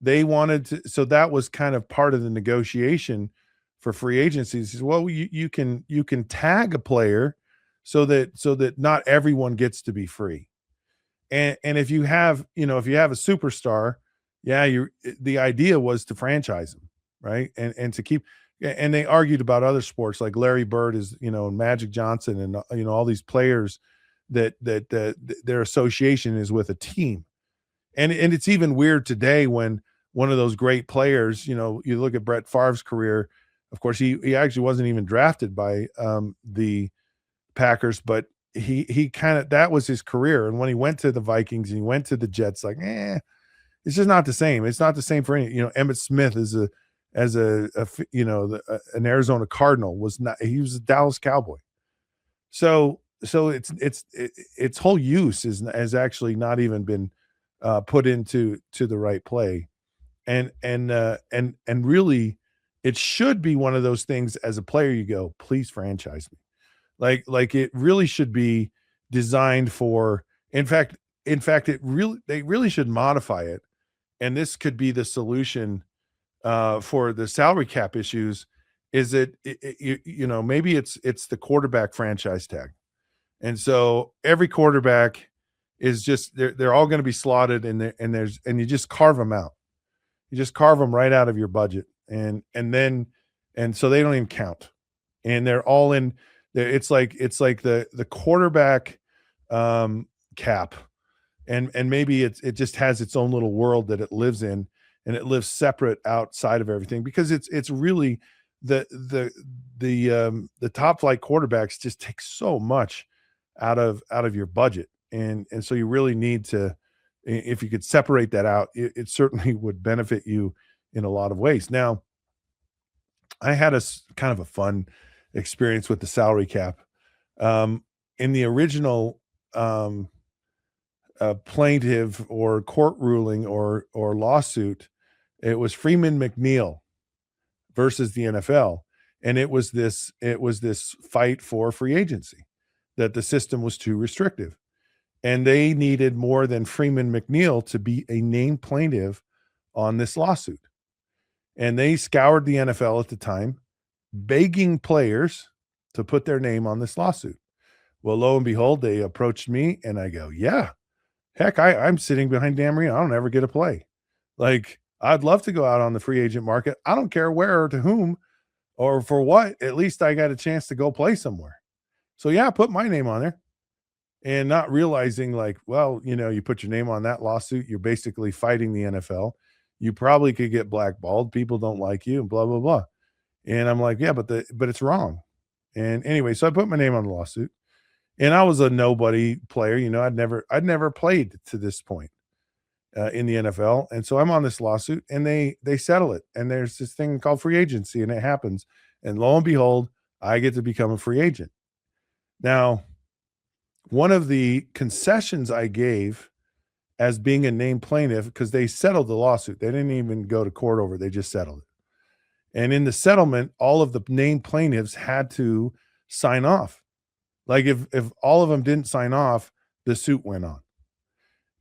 They wanted to, so that was kind of part of the negotiation for free agencies. Well, you can tag a player so that not everyone gets to be free. And if you have, a superstar, the idea was to franchise them, right? And to keep, and they argued about other sports like Larry Bird is, Magic Johnson and, all these players that their association is with a team. And it's even weird today when one of those great players, you look at Brett Favre's career. Of course, he actually wasn't even drafted by the Packers, but he kind of, that was his career. And when he went to the Vikings and he went to the Jets, like, it's just not the same. It's not the same for any, Emmitt Smith an Arizona Cardinal he was a Dallas Cowboy. So its whole use has actually not even been put into the right play. And really it should be one of those things as a player, you go, please franchise me. Like it really should be designed for, in fact, they really should modify it. And this could be the solution for the salary cap issues, is that, maybe it's the quarterback franchise tag. And so every quarterback is just, they're all going to be slotted and you just carve them out. You just carve them right out of your budget. And so they don't even count. And they're all in. It's like the quarterback cap, and maybe it just has its own little world that it lives in, and it lives separate outside of everything, because it's really the top flight quarterbacks just take so much out of your budget, and so you really need to, if you could separate that out, it certainly would benefit you in a lot of ways. Now, I had a kind of a fun experience with the salary cap. In the original plaintiff or court ruling or lawsuit, it was Freeman McNeil versus the NFL. And it was this fight for free agency, that the system was too restrictive. And they needed more than Freeman McNeil to be a named plaintiff on this lawsuit. And they scoured the NFL at the time, begging players to put their name on this lawsuit. Well, lo and behold, they approached me and I go, yeah, heck, I'm sitting behind Dan Marino. I don't ever get a play. Like, I'd love to go out on the free agent market. I don't care where or to whom or for what. At least I got a chance to go play somewhere. So yeah, put my name on there. And not realizing, like, well, you put your name on that lawsuit, you're basically fighting the NFL. You probably could get blackballed. People don't like you and blah, blah, blah. And I'm like, yeah, but it's wrong. And anyway, so I put my name on the lawsuit, and I was a nobody player. I'd never played to this point. in the NFL. And so I'm on this lawsuit, and they settle it. And there's this thing called free agency, and it happens. And lo and behold, I get to become a free agent. Now, one of the concessions I gave as being a named plaintiff, because they settled the lawsuit. They didn't even go to court over it. They just settled it. And in the settlement, all of the named plaintiffs had to sign off. Like if all of them didn't sign off, the suit went on.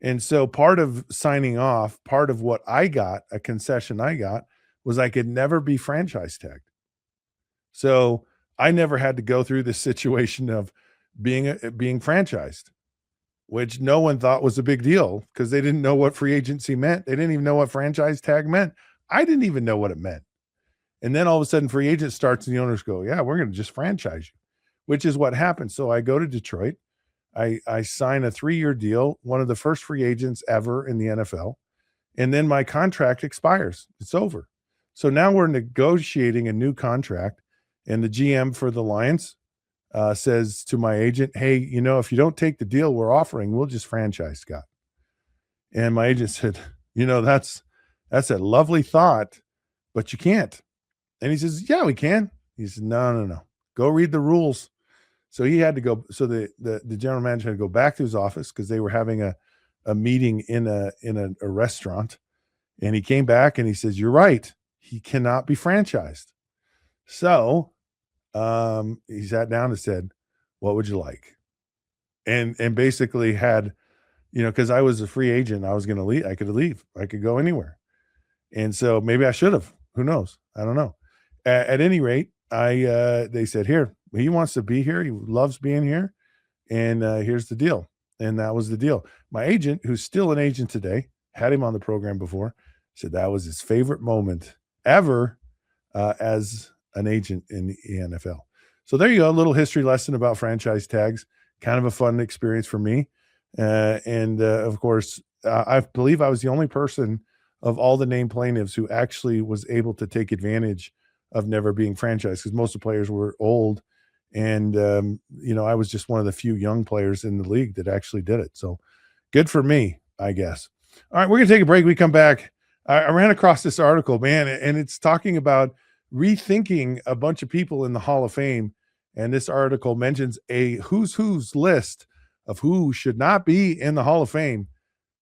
And so part of signing off, part of what I got, a concession I got, was I could never be franchise tagged. So I never had to go through this situation of being franchised, which no one thought was a big deal because they didn't know what free agency meant. They didn't even know what franchise tag meant. I didn't even know what it meant. And then all of a sudden free agent starts and the owners go, yeah, we're going to just franchise you, which is what happened. So I go to Detroit. I sign a 3-year deal, one of the first free agents ever in the NFL. And then my contract expires. It's over. So now we're negotiating a new contract. And the GM for the Lions says to my agent, hey, if you don't take the deal we're offering, we'll just franchise Scott. And my agent said, that's a lovely thought, but you can't. And he says, yeah, we can. He said, no. Go read the rules. So he had to go. So the general manager had to go back to his office because they were having a meeting in a restaurant. And he came back and he says, you're right. He cannot be franchised. So he sat down and said, what would you like? And basically had, because I was a free agent, I was going to leave. I could leave. I could go anywhere. And so maybe I should have. Who knows? I don't know. At any rate, they said, here, he wants to be here. He loves being here. And here's the deal. And that was the deal. My agent, who's still an agent today, had him on the program before, said that was his favorite moment ever as an agent in the NFL. So there you go. A little history lesson about franchise tags. Kind of a fun experience for me. And of course, I believe I was the only person of all the named plaintiffs who actually was able to take advantage of never being franchised, because most of the players were old. And, I was just one of the few young players in the league that actually did it. So good for me, I guess. All right, we're going to take a break. We come back. I ran across this article, man, and it's talking about rethinking a bunch of people in the Hall of Fame. And this article mentions a who's list of who should not be in the Hall of Fame.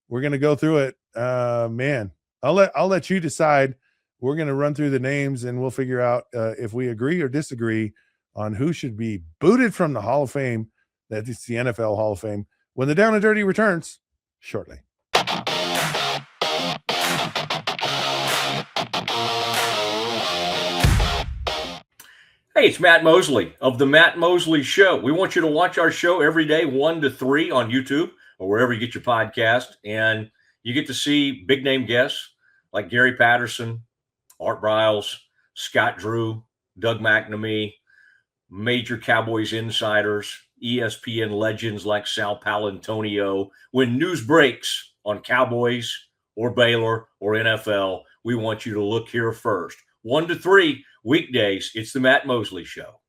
We're going to go through it. Man, I'll let you decide. We're going to run through the names and we'll figure out if we agree or disagree on who should be booted from the Hall of Fame. That is the NFL Hall of Fame. When the Down and Dirty returns shortly. Hey, it's Matt Mosley of The Matt Mosley Show. We want you to watch our show every day, 1 to 3 on YouTube or wherever you get your podcast. And you get to see big name guests like Gary Patterson, Art Briles, Scott Drew, Doug McNamee, major Cowboys insiders, ESPN legends like Sal Palantonio. When news breaks on Cowboys or Baylor or NFL, we want you to look here first. 1 to 3 weekdays. It's the Matt Mosley Show.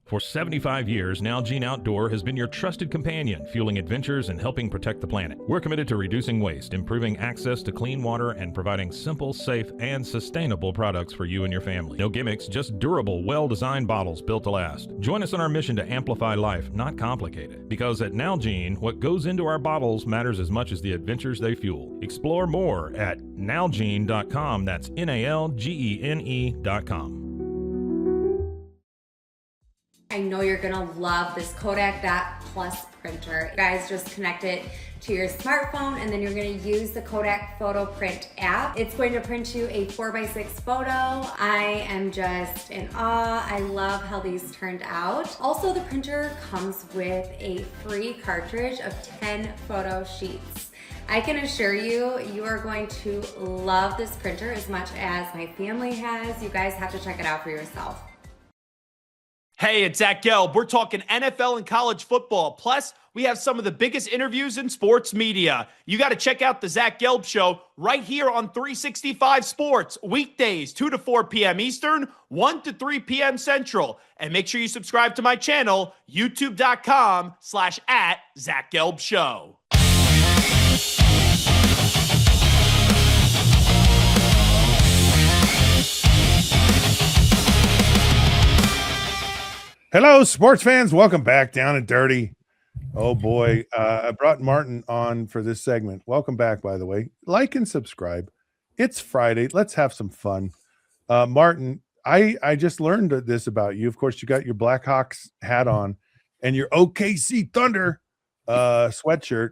For 75 years, Nalgene Outdoor has been your trusted companion, fueling adventures and helping protect the planet. We're committed to reducing waste, improving access to clean water, and providing simple, safe, and sustainable products for you and your family. No gimmicks, just durable, well-designed bottles built to last. Join us on our mission to amplify life, not complicate it. Because at Nalgene, what goes into our bottles matters as much as the adventures they fuel. Explore more at nalgene.com. That's NALGENE.com. I know you're gonna love this Kodak Dot Plus printer. You guys just connect it to your smartphone and then you're gonna use the Kodak Photo Print app. It's going to print you a 4x6 photo. I am just in awe. I love how these turned out. Also, the printer comes with a free cartridge of 10 photo sheets. I can assure you, you are going to love this printer as much as my family has. You guys have to check it out for yourself. Hey, it's Zach Gelb. We're talking NFL and college football. Plus, we have some of the biggest interviews in sports media. You got to check out the Zach Gelb Show right here on 365 Sports, weekdays, 2 to 4 p.m. Eastern, 1 to 3 p.m. Central. And make sure you subscribe to my channel, youtube.com/@ZachGelbShow. Hello, sports fans. Welcome back Down and Dirty. Oh, boy. I brought Martin on for this segment. Welcome back, by the way. Like and subscribe. It's Friday. Let's have some fun. Martin, I just learned this about you. Of course, you got your Blackhawks hat on and your OKC Thunder sweatshirt.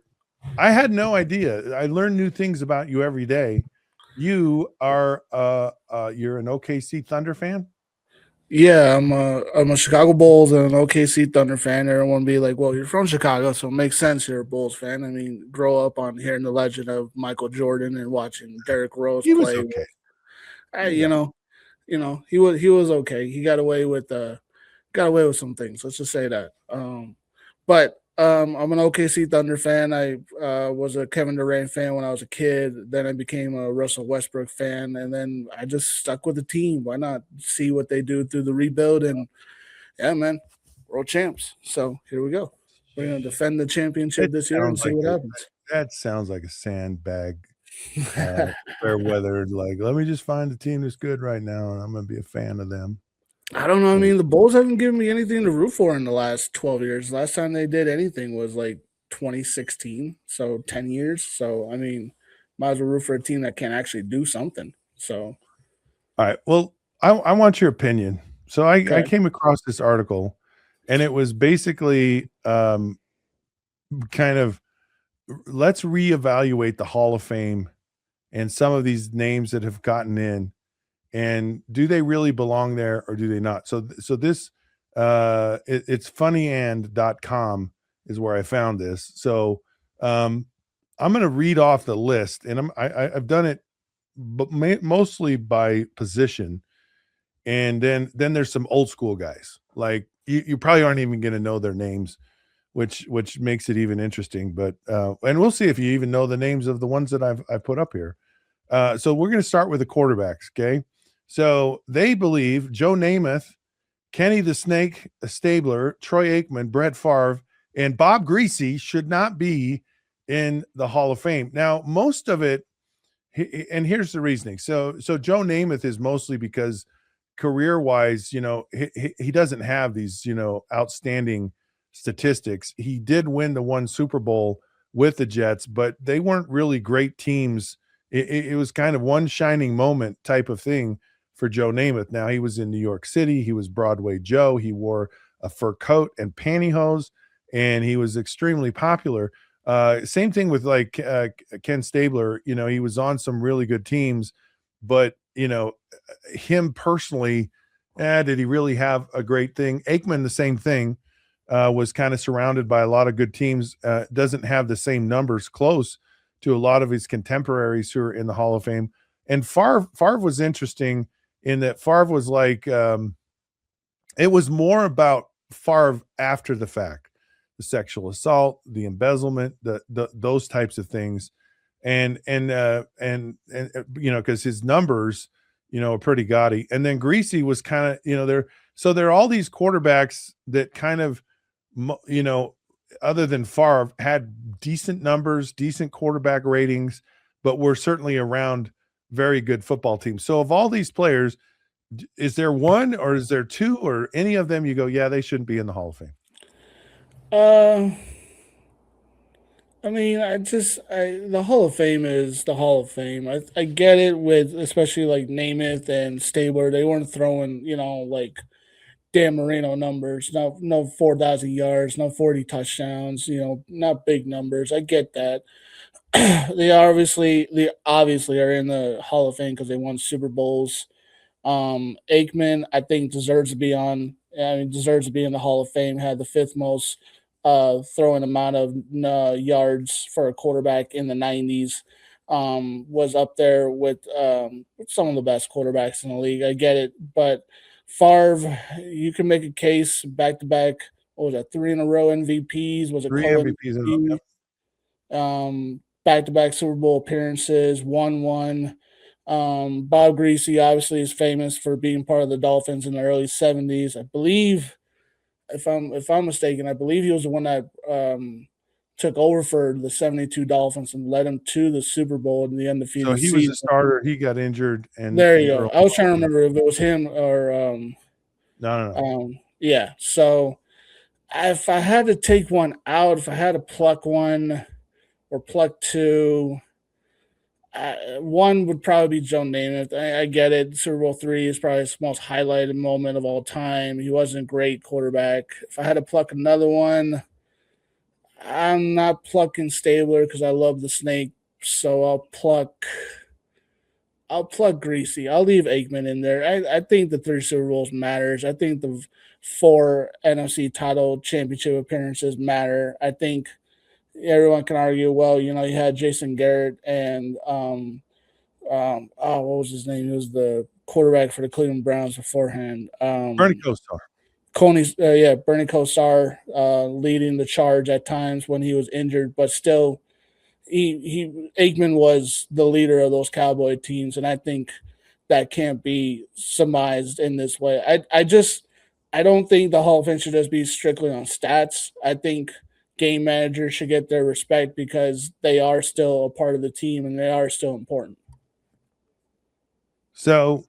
I had no idea. I learn new things about you every day. You are you're an OKC Thunder fan? Yeah, I'm a Chicago Bulls and an OKC Thunder fan. Everyone be like, "Well, you're from Chicago, so it makes sense you're a Bulls fan." I mean, grow up on hearing the legend of Michael Jordan and watching Derrick Rose He was play. okay. You know, he was okay. He got away with some things. Let's just say that. But I'm an OKC Thunder fan. I was a Kevin Durant fan when I was a kid. Then I became a Russell Westbrook fan, and then I just stuck with the team. Why not see what they do through the rebuild? And yeah, man, world champs. So here we go. We're gonna defend the championship this year and see what happens. That sounds like a sandbag, fair weather. Like, let me just find a team that's good right now, and I'm gonna be a fan of them. I don't know. I mean, the Bulls haven't given me anything to root for in the last 12 years. Last time they did anything was like 2016, so 10 years. So, I mean, might as well root for a team that can actually do something. So, all right. Well, I want your opinion. So I Okay. came across this article, and it was basically kind of let's reevaluate the Hall of Fame and some of these names that have gotten in. And do they really belong there or do they not? So this it's funnyand.com is where I found this. So I'm going to read off the list, and I've done it but mostly by position. And then there's some old school guys. Like you probably aren't even going to know their names, which makes it even interesting, but and we'll see if you even know the names of the ones that I've put up here. So we're going to start with the quarterbacks, okay? So they believe Joe Namath, Kenny the Snake Stabler, Troy Aikman, Brett Favre, and Bob Greasy should not be in the Hall of Fame. Now, most of it, and here's the reasoning. So Joe Namath is mostly because career-wise, he doesn't have these, outstanding statistics. He did win the one Super Bowl with the Jets, but they weren't really great teams. It was kind of one shining moment type of thing for Joe Namath. Now, he was in New York City. He was Broadway Joe. He wore a fur coat and pantyhose, and he was extremely popular. Same thing with like Ken Stabler. He was on some really good teams, but him personally, did he really have a great thing? Aikman, the same thing, was kind of surrounded by a lot of good teams. Doesn't have the same numbers close to a lot of his contemporaries who are in the Hall of Fame. And Favre was interesting in that Favre was like, it was more about Favre after the fact, the sexual assault, the embezzlement, those types of things. And because his numbers, are pretty gaudy. And then Greasy was kind of, there are all these quarterbacks that kind of, other than Favre, had decent numbers, decent quarterback ratings, but were certainly around very good football teams. So of all these players, is there one or is there two or any of them you go, yeah, they shouldn't be in the Hall of Fame? I mean, the Hall of Fame is the Hall of Fame. I get it with especially like Namath and Stabler. They weren't throwing, like Dan Marino numbers, no 4,000 yards, no 40 touchdowns, not big numbers. I get that. They obviously are in the Hall of Fame because they won Super Bowls. Aikman, I think, deserves to be in the Hall of Fame. Had the fifth most throwing amount of yards for a quarterback in the 90s. Was up there with some of the best quarterbacks in the league. I get it, but Favre, you can make a case back to back. What was that? 3 in a row MVPs. Was it 3 MVPs in a row. MVP? Back to back Super Bowl appearances. Won one. Bob Greasy obviously is famous for being part of the Dolphins in the early 70s. I believe, if I'm mistaken, I believe he was the one that took over for the 72 Dolphins and led them to the Super Bowl in the undefeated So he season. was a starter. He got injured, and There you go. I was trying to remember if it was him or no. yeah. So if I had to take one out, if I had to pluck one or pluck two, one would probably be Joe Namath. I get it. Super Bowl III is probably his most highlighted moment of all time. He wasn't a great quarterback. If I had to pluck another one, I'm not plucking Stabler because I love the snake. So I'll pluck Greasy. I'll leave Aikman in there. I think the 3 Super Bowls matters. I think the 4 NFC title championship appearances matter. I think everyone can argue, well, you had Jason Garrett and what was his name? He was the quarterback for the Cleveland Browns beforehand. Bernie Kosar. Bernie Kosar leading the charge at times when he was injured, but still Aikman was the leader of those Cowboy teams, and I think that can't be surmised in this way. I don't think the Hall of Fame should just be strictly on stats. I think game managers should get their respect because they are still a part of the team and they are still important. So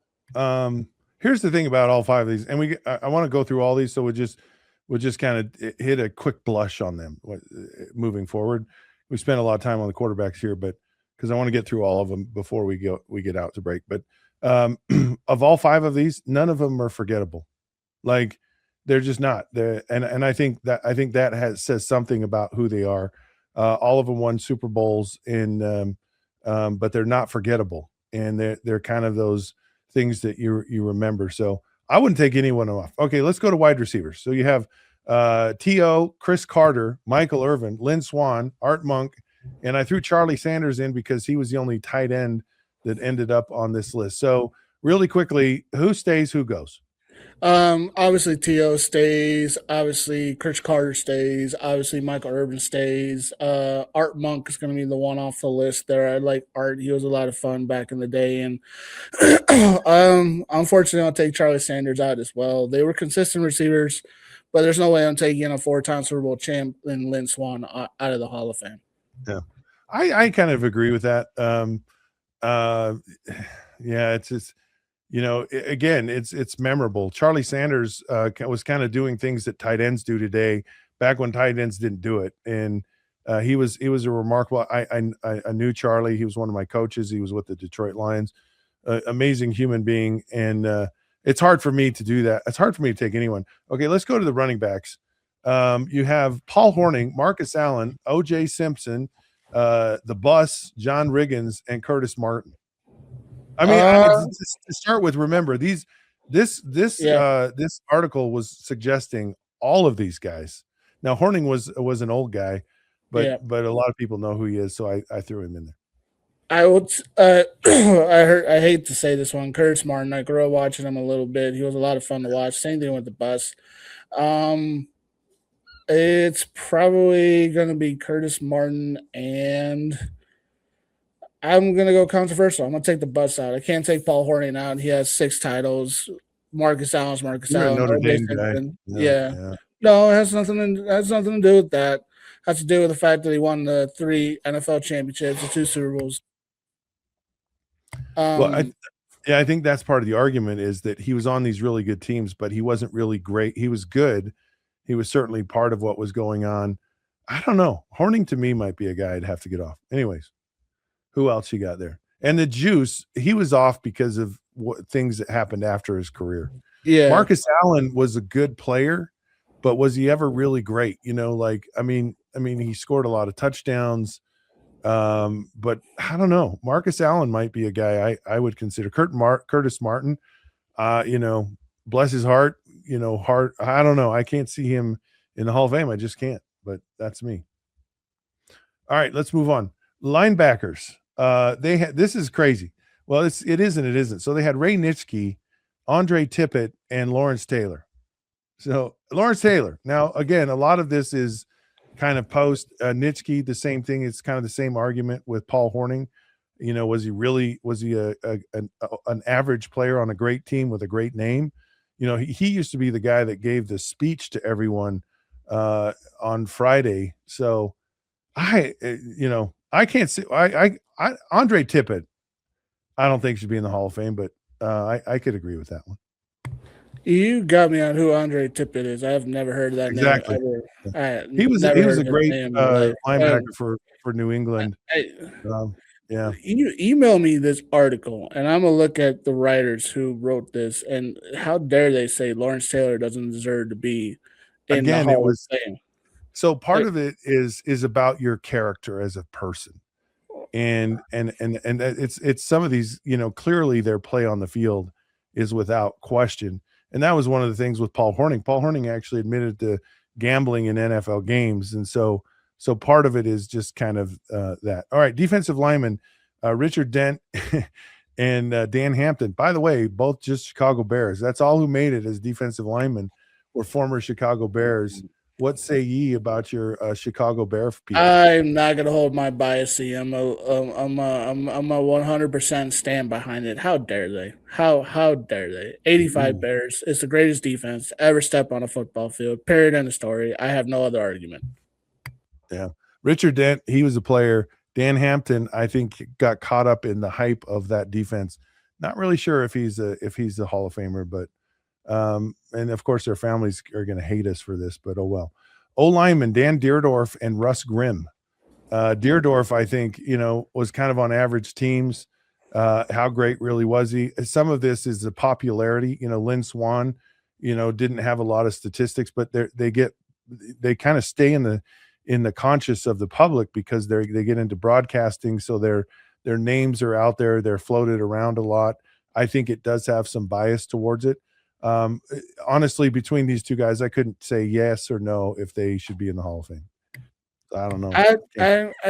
here's the thing about all 5 of these, and I want to go through all these, so we'll just kind of hit a quick blush on them moving forward. We spent a lot of time on the quarterbacks here, but because I want to get through all of them before we get out to break. But of all 5 of these, none of them are forgettable. Like, they're just not. And I think that says something about who they are. All of them won Super Bowls, but they're not forgettable, and they're kind of those things that you remember. So I wouldn't take anyone off. Okay, let's go to wide receivers. So you have T.O., Chris Carter, Michael Irvin, Lynn Swann, Art Monk, and I threw Charlie Sanders in because he was the only tight end that ended up on this list. So really quickly, who stays, who goes? Obviously T.O. stays. Obviously Chris Carter stays. Obviously Michael Irvin stays. Art Monk is going to be the one off the list there. I like Art. He was a lot of fun back in the day. And unfortunately, I'll take Charlie Sanders out as well. They were consistent receivers, but there's no way I'm taking a 4-time Super Bowl champ and Lynn Swann out of the Hall of Fame. Yeah, I kind of agree with that. Yeah, it's just, again, it's memorable. Charlie Sanders was kind of doing things that tight ends do today, back when tight ends didn't do it. And he was a remarkable. I knew Charlie. He was one of my coaches. He was with the Detroit Lions. Amazing human being. And it's hard for me to do that. It's hard for me to take anyone. Okay, let's go to the running backs. You have Paul Hornung, Marcus Allen, O.J. Simpson, the Bus, John Riggins, and Curtis Martin. I mean, to start with, remember this article was suggesting all of these guys. Now Hornung was an old guy, but a lot of people know who he is, so I threw him in there. I would. I hate to say this one, Curtis Martin. I grew up watching him a little bit. He was a lot of fun to watch. Same thing with the Bus. It's probably going to be Curtis Martin, and I'm going to go controversial. I'm going to take the Bus out. I can't take Paul Hornung out. He has 6 titles. Marcus Allen's Marcus You're Allen. a Notre Dame guy. Yeah. No, it has nothing to do with that. It has to do with the fact that he won the 3 NFL championships, the 2 Super Bowls. I think that's part of the argument, is that he was on these really good teams, but he wasn't really great. He was good. He was certainly part of what was going on. I don't know. Hornung to me might be a guy I'd have to get off. Anyways, who else you got there? And the Juice, he was off because of things that happened after his career. Yeah. Marcus Allen was a good player, but was he ever really great? I mean, he scored a lot of touchdowns. But I don't know. Marcus Allen might be a guy I would consider. Curtis Martin, bless his heart, I don't know. I can't see him in the Hall of Fame. I just can't, but that's me. All right, let's move on. Linebackers. This is crazy. Well, it is and it isn't. So they had Ray Nitschke, Andre Tippett and Lawrence Taylor. So Lawrence Taylor. Now, again, a lot of this is kind of post Nitschke, the same thing. It's kind of the same argument with Paul Hornung. Was he an average player on a great team with a great name? He used to be the guy that gave the speech to everyone on Friday. So I can't see I Andre Tippett, I don't think should be in the Hall of Fame, but I could agree with that one. You got me on who Andre Tippett is. I have never heard of that name ever. He was a great linebacker for New England. Yeah. You email me this article, and I'm gonna look at the writers who wrote this, and how dare they say Lawrence Taylor doesn't deserve to be in the Hall of Fame. So part of it is about your character as a person. And it's some of these, clearly their play on the field is without question. And that was one of the things with Paul Hornung. Paul Hornung actually admitted to gambling in NFL games. And so part of it is just kind of that. All right, defensive lineman, Richard Dent and Dan Hampton. By the way, both just Chicago Bears. That's all who made it as defensive linemen were former Chicago Bears. What say ye about your Chicago Bear people? I'm not gonna hold my bias. I'm a 100% stand behind it. How dare they? How dare they? 85 Bears. It's the greatest defense ever step on a football field. Period. End of story. I have no other argument. Yeah, Richard Dent. He was a player. Dan Hampton, I think, got caught up in the hype of that defense. Not really sure if he's a Hall of Famer, but. And of course their families are going to hate us for this, but oh well. O-lineman Dan Deerdorf and Russ Grimm. Deerdorf, I think, was kind of on average teams. How great really was he? Some of this is the popularity. Lynn Swann, didn't have a lot of statistics, but they kind of stay in the conscious of the public because they get into broadcasting, so their names are out there. They're floated around a lot. I think it does have some bias towards it. Honestly, between these two guys, I couldn't say yes or no if they should be in the Hall of Fame. I don't know. I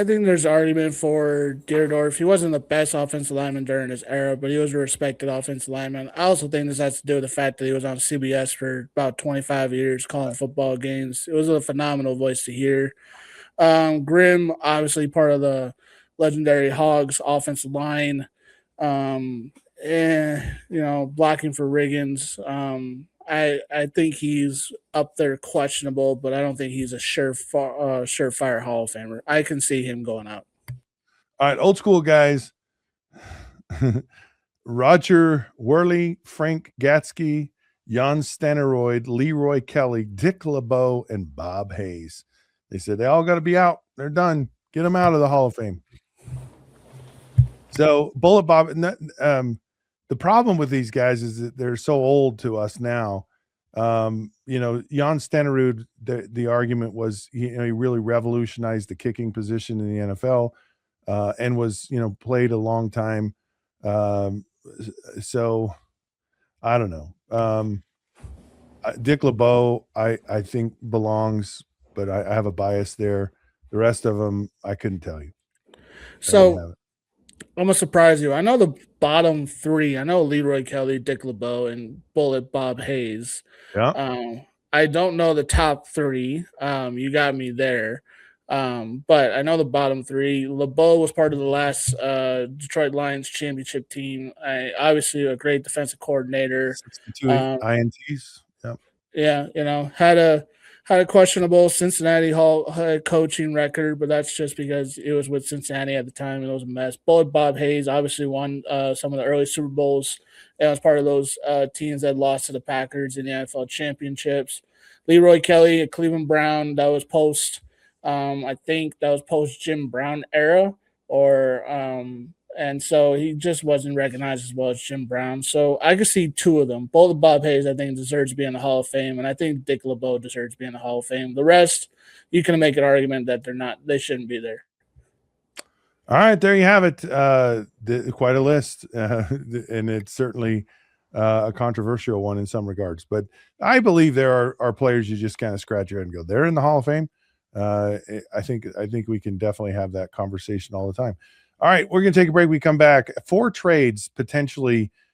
think there's argument for Deerdorf. He wasn't the best offensive lineman during his era, but he was a respected offensive lineman. I also think this has to do with the fact that he was on CBS for about 25 years calling football games. It was a phenomenal voice to hear. Grimm, obviously part of the legendary Hogs offensive line. Blocking for Riggins. I think he's up there questionable, but I don't think he's a surefire Hall of Famer. I can see him going out. All right, old school guys. Roger Worley, Frank Gatsky, Jan Steneroid, Leroy Kelly, Dick LeBeau, and Bob Hayes. They said they all got to be out. They're done. Get them out of the Hall of Fame. So Bullet Bob, the problem with these guys is that they're so old to us now. Jan Stenerud, the argument was he really revolutionized the kicking position in the NFL, and was played a long time. So I don't know. Dick LeBeau, I think belongs, but I have a bias there. The rest of them, I couldn't tell you. So I'm gonna surprise you. I know the bottom three. I know Leroy Kelly, Dick LeBeau, and Bullet Bob Hayes. Yeah. I don't know the top three. You got me there. But I know the bottom three. LeBeau was part of the last Detroit Lions championship team. Obviously a great defensive coordinator. 62 INTs. Yeah. Had a questionable Cincinnati Hall coaching record, but that's just because it was with Cincinnati at the time and it was a mess. Bullet Bob Hayes obviously won some of the early Super Bowls and was part of those teams that lost to the Packers in the NFL championships. Leroy Kelly, a Cleveland Brown, that was post, I think that was post Jim Brown era, and so he just wasn't recognized as well as Jim Brown. So I could see two of them. Both of Bob Hayes, I think, deserves to be in the Hall of Fame, and I think Dick LeBeau deserves to be in the Hall of Fame. The rest, you can make an argument that they shouldn't be there. All right, there you have it. Quite a list, and it's certainly a controversial one in some regards. But I believe there are players you just kind of scratch your head and go, they're in the Hall of Fame. I think we can definitely have that conversation all the time. All right, we're going to take a break. We come back. 4 trades potentially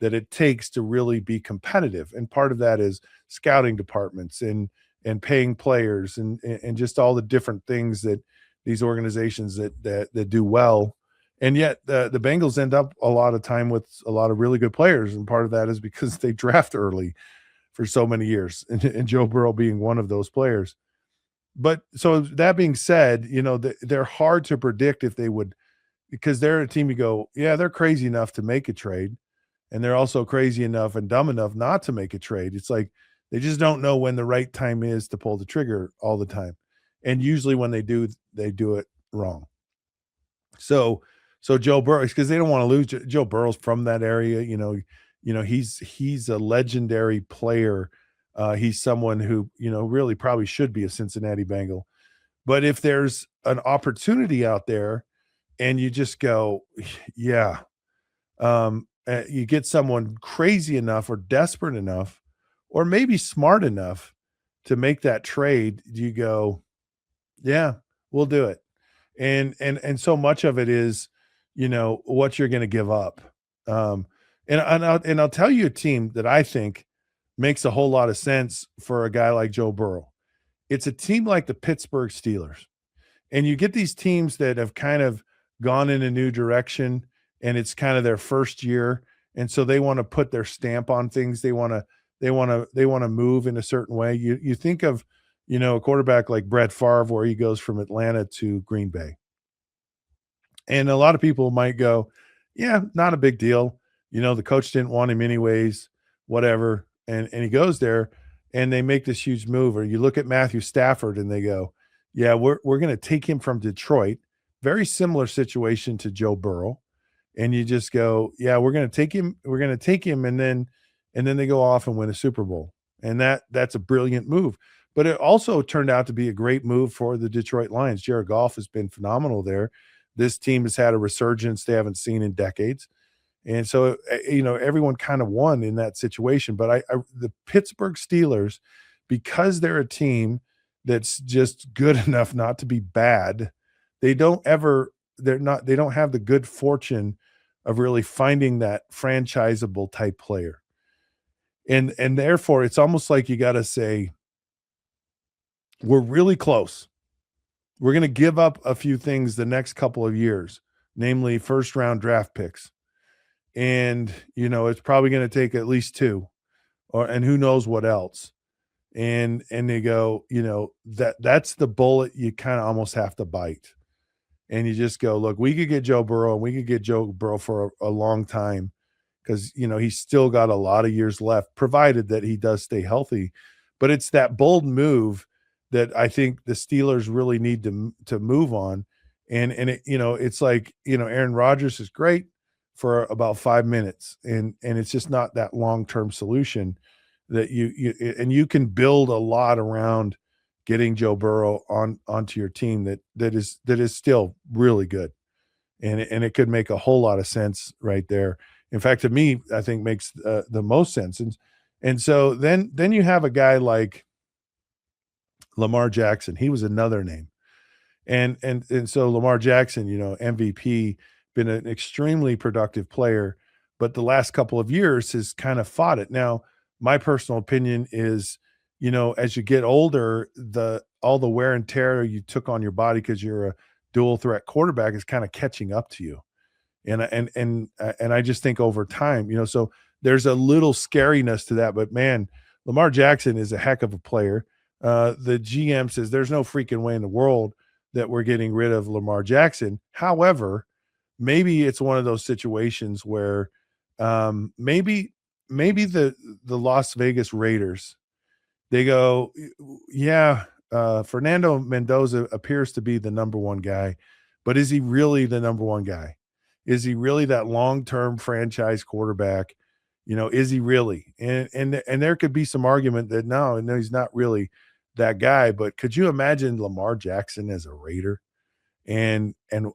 that it takes to really be competitive. And part of that is scouting departments and paying players and just all the different things that these organizations that do well. And yet the Bengals end up a lot of time with a lot of really good players. And part of that is because they draft early for so many years, and Joe Burrow being one of those players. But so that being said, they're hard to predict if they would, because they're a team you go, yeah, they're crazy enough to make a trade. And they're also crazy enough and dumb enough not to make a trade. It's like they just don't know when the right time is to pull the trigger all the time. And usually when they do it wrong. So Joe Burrow, because they don't want to lose. Joe Burrow's from that area. He's a legendary player. He's someone who, really probably should be a Cincinnati Bengal. But if there's an opportunity out there and you just go, yeah, you get someone crazy enough or desperate enough or maybe smart enough to make that trade, you go, yeah, we'll do it. And so much of it is, what you're going to give up. And I'll tell you a team that I think makes a whole lot of sense for a guy like Joe Burrow. It's a team like the Pittsburgh Steelers. And you get these teams that have kind of gone in a new direction, and it's kind of their first year. And so they want to put their stamp on things. They want to move in a certain way. You think of, a quarterback like Brett Favre, where he goes from Atlanta to Green Bay. And a lot of people might go, yeah, not a big deal. The coach didn't want him anyways, whatever. And he goes there and they make this huge move. Or you look at Matthew Stafford and they go, yeah, we're going to take him from Detroit. Very similar situation to Joe Burrow. And you just go, yeah, we're going to take him. We're going to take him. And then they go off and win a Super Bowl. And that's a brilliant move. But it also turned out to be a great move for the Detroit Lions. Jared Goff has been phenomenal there. This team has had a resurgence they haven't seen in decades. And so, everyone kind of won in that situation. But the Pittsburgh Steelers, because they're a team that's just good enough not to be bad, they don't have the good fortune of really finding that franchisable type player. And therefore, it's almost like you got to say, we're really close. We're going to give up a few things the next couple of years, namely first-round draft picks. And, it's probably going to take at least 2 and who knows what else. And they go, that's the bullet you kind of almost have to bite. And you just go, look, we could get Joe Burrow and we could get Joe Burrow for a long time because, he's still got a lot of years left, provided that he does stay healthy. But it's that bold move that I think the Steelers really need to move on. And it, it's like, Aaron Rodgers is great for about 5 minutes. And it's just not that long-term solution that you can build a lot around getting Joe Burrow onto your team that is still really good. And it could make a whole lot of sense right there. In fact, to me, I think makes the most sense. And so then you have a guy like Lamar Jackson. He was another name. And so Lamar Jackson, MVP, been an extremely productive player, but the last couple of years has kind of fought it. Now, my personal opinion is, as you get older, all the wear and tear you took on your body because you're a dual threat quarterback is kind of catching up to you. And I just think over time, so there's a little scariness to that, but man, Lamar Jackson is a heck of a player. The GM says there's no freaking way in the world that we're getting rid of Lamar Jackson. However, maybe it's one of those situations where maybe the Las Vegas Raiders, they go, yeah, Fernando Mendoza appears to be the number one guy, but is he really the number one guy? Is he really that long-term franchise quarterback? Is he really? And there could be some argument that no, he's not really that guy. But could you imagine Lamar Jackson as a Raider and kind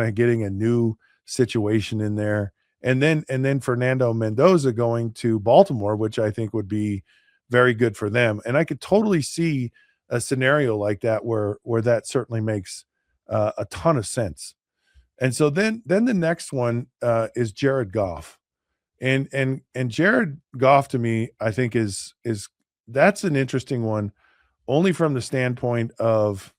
of getting a new situation in there? And then Fernando Mendoza going to Baltimore, which I think would be very good for them. And I could totally see a scenario like that where that certainly makes a ton of sense. And so then the next one is Jared Goff. And Jared Goff to me, I think is that's an interesting one, only from the standpoint of,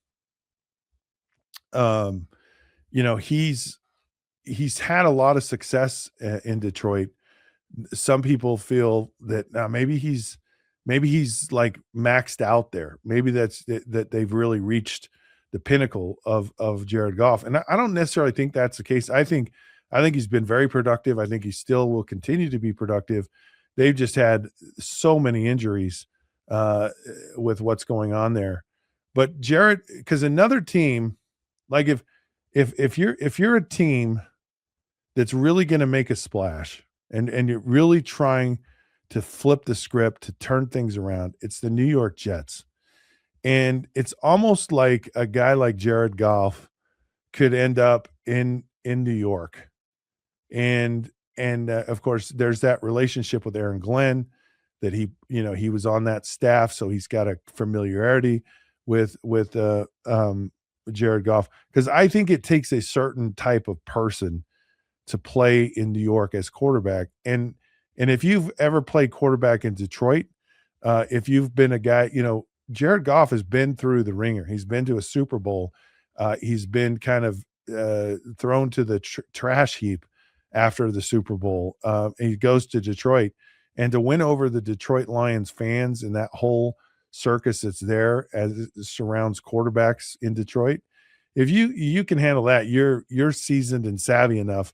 he's had a lot of success in Detroit. Some people feel that now maybe he's like maxed out there. Maybe that they've really reached the pinnacle of Jared Goff, and I don't necessarily think that's the case. I think he's been very productive. I think he still will continue to be productive. They've just had so many injuries with what's going on there. But Jared, because another team, like if you're a team that's really going to make a splash and you're really trying to flip the script to turn things around, it's the New York Jets. And it's almost like a guy like Jared Goff could end up in New York. And of course there's that relationship with Aaron Glenn that he was on that staff, so he's got a familiarity with Jared Goff, because I think it takes a certain type of person to play in New York as quarterback. And if you've ever played quarterback in Detroit, if you've been a guy, Jared Goff has been through the ringer. He's been to a Super Bowl. He's been kind of thrown to the trash heap after the Super Bowl. And he goes to Detroit, and to win over the Detroit Lions fans and that whole circus that's there as it surrounds quarterbacks in Detroit. If you can handle that, you're seasoned and savvy enough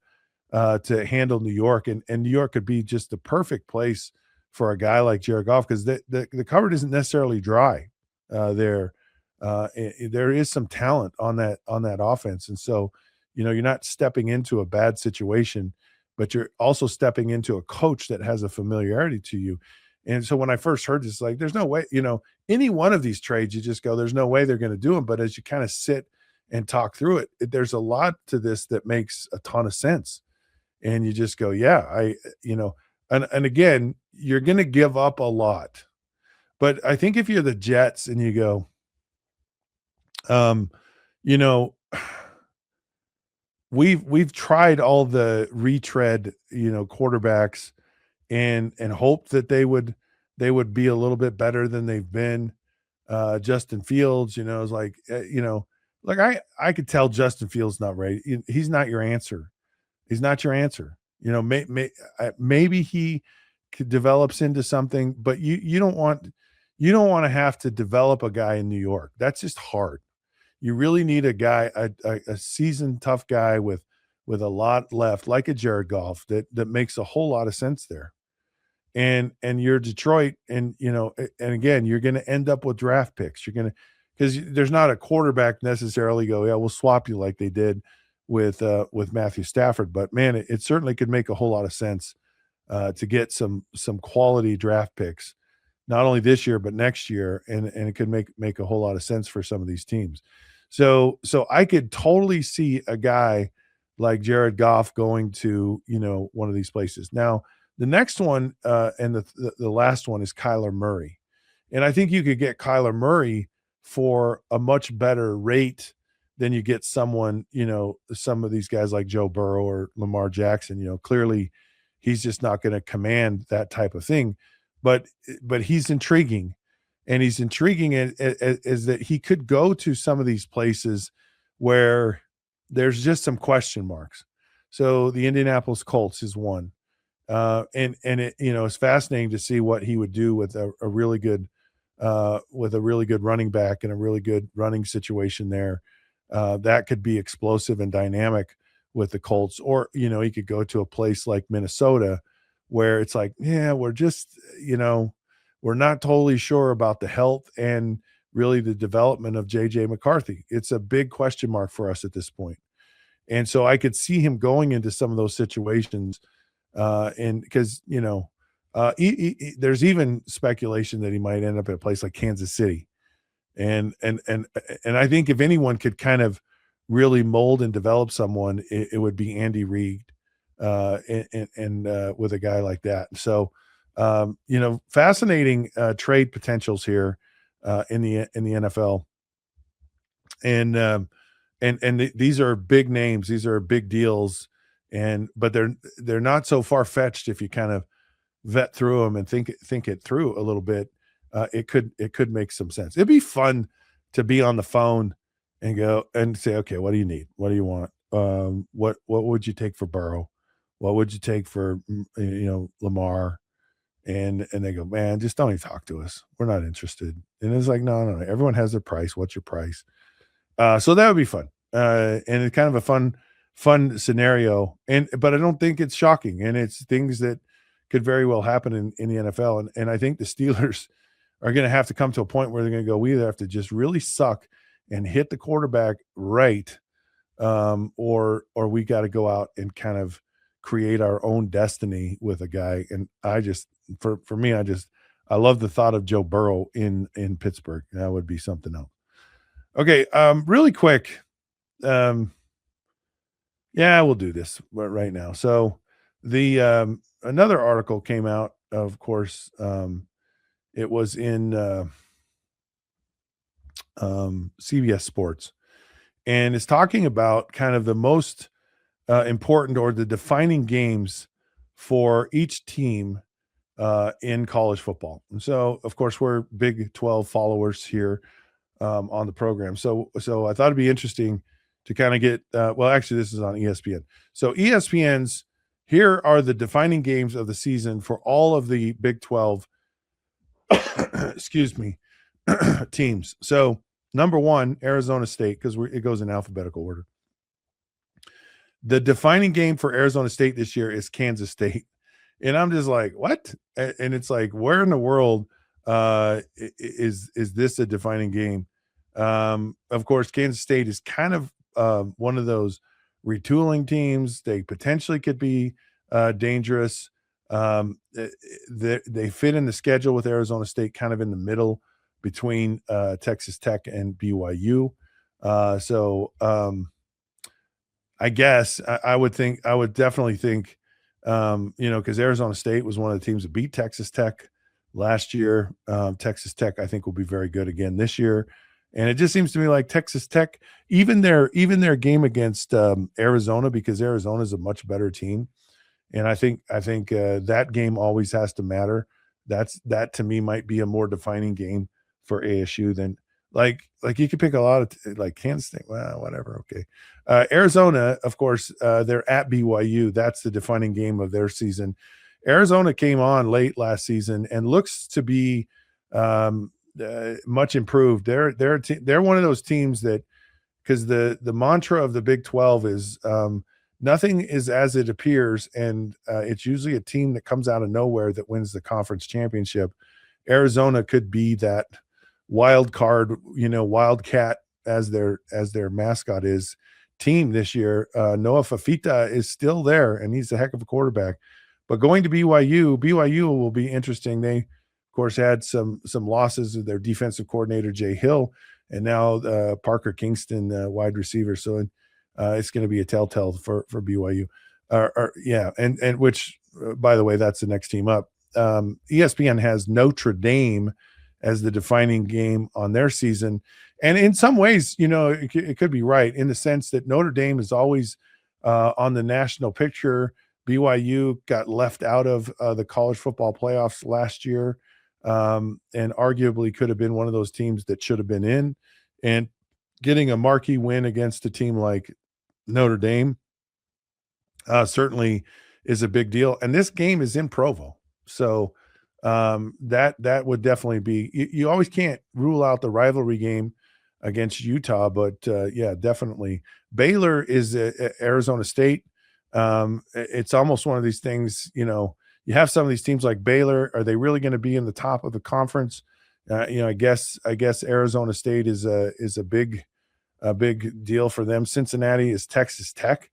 to handle New York, and New York could be just the perfect place for a guy like Jared Goff, because the cupboard isn't necessarily dry there. There is some talent on that offense, and so you're not stepping into a bad situation, but you're also stepping into a coach that has a familiarity to you. And so when I first heard this, like, there's no way, any one of these trades, you just go, there's no way they're going to do them. But as you kind of sit and talk through it, there's a lot to this that makes a ton of sense. And you just go, yeah, and again, you're going to give up a lot. But I think if you're the Jets and you go, we've tried all the retread, quarterbacks and hoped that they would be a little bit better than they've been. Justin Fields, is like, like I could tell Justin Fields not ready. He's not your answer. He's not your answer. Maybe he develops into something, but you don't want to have to develop a guy in New York. That's just hard. You really need a guy, a seasoned, tough guy with a lot left, like a Jared Goff, that makes a whole lot of sense there. And you're Detroit, and and again, you're going to end up with draft picks. You're going to, because there's not a quarterback necessarily go, yeah, we'll swap you like they did with Matthew Stafford. But man, it certainly could make a whole lot of sense to get some quality draft picks, not only this year but next year, and it could make a whole lot of sense for some of these teams. So I could totally see a guy like Jared Goff going to one of these places. Now the next one and the last one is Kyler Murray, and I think you could get Kyler Murray for a much better rate than you get someone, some of these guys like Joe Burrow or Lamar Jackson. Clearly he's just not going to command that type of thing, but he's intriguing, and he's intriguing is that he could go to some of these places where there's just some question marks. So the Indianapolis Colts is one, and it, it's fascinating to see what he would do with a really good running back and a really good running situation there. That could be explosive and dynamic with the Colts. Or, he could go to a place like Minnesota where it's like, yeah, we're just, we're not totally sure about the health and really the development of JJ McCarthy. It's a big question mark for us at this point. And so I could see him going into some of those situations. And because, there's even speculation that he might end up at a place like Kansas City. And I think if anyone could kind of really mold and develop someone, it would be Andy Reid, and with a guy like that. So, fascinating trade potentials here in the NFL, and these are big names. These are big deals, but they're not so far fetched if you kind of vet through them and think it through a little bit. It could make some sense. It'd be fun to be on the phone and go and say, okay, what do you need? What do you want? What would you take for Burrow? What would you take for Lamar? And they go, man, just don't even talk to us. We're not interested. And it's like, no. Everyone has their price. What's your price? So that would be fun. And it's kind of a fun scenario. But I don't think it's shocking. And it's things that could very well happen in the NFL. And I think the Steelers are going to have to come to a point where they're going to go, we either have to just really suck and hit the quarterback right, or we got to go out and kind of create our own destiny with a guy. And I just, for me, I love the thought of Joe Burrow in Pittsburgh. That would be something else. Okay. Really quick. Yeah, we'll do this right now. So the, another article came out, of course, it was in, CBS Sports, and it's talking about kind of the most important or the defining games for each team in college football. And so, of course, we're Big 12 followers here on the program. So I thought it'd be interesting to kind of get, well, actually, this is on ESPN. So ESPN's, here are the defining games of the season for all of the Big 12 excuse me, teams. So number one, Arizona State, because it goes in alphabetical order. The defining game for Arizona State this year is Kansas State. And I'm just like, what? And it's like, where in the world is this a defining game? Of course, Kansas State is kind of one of those retooling teams. They potentially could be dangerous. They fit in the schedule with Arizona State kind of in the middle between Texas Tech and BYU. I guess I would definitely think, because Arizona State was one of the teams that beat Texas Tech last year. Texas Tech, I think, will be very good again this year. And it just seems to me like Texas Tech, even their game against Arizona, because Arizona is a much better team. And I think that game always has to matter. That to me might be a more defining game for ASU than like you could pick a lot of like Kansas State. Well, whatever. Okay. Arizona, of course, they're at BYU. That's the defining game of their season. Arizona came on late last season and looks to be much improved. They're one of those teams that, because the mantra of the Big 12 is nothing is as it appears, and it's usually a team that comes out of nowhere that wins the conference championship. Arizona could be that wild card, Wildcat as their mascot is team this year. Noah Fafita is still there, and he's a heck of a quarterback. But going to BYU will be interesting. They, of course, had some losses of their defensive coordinator, Jay Hill, and now Parker Kingston, wide receiver. So it's going to be a telltale for BYU. And which, by the way, that's the next team up. ESPN has Notre Dame as the defining game on their season. And in some ways, it could be right in the sense that Notre Dame is always on the national picture. BYU got left out of the college football playoffs last year, and arguably could have been one of those teams that should have been in. And getting a marquee win against a team like Notre Dame certainly is a big deal. And this game is in Provo. So that would definitely be, you always can't rule out the rivalry game against Utah, but definitely. Baylor is Arizona State. It's almost one of these things, you have some of these teams like Baylor. Are they really going to be in the top of the conference? I guess Arizona State is a big deal for them. Cincinnati is Texas Tech.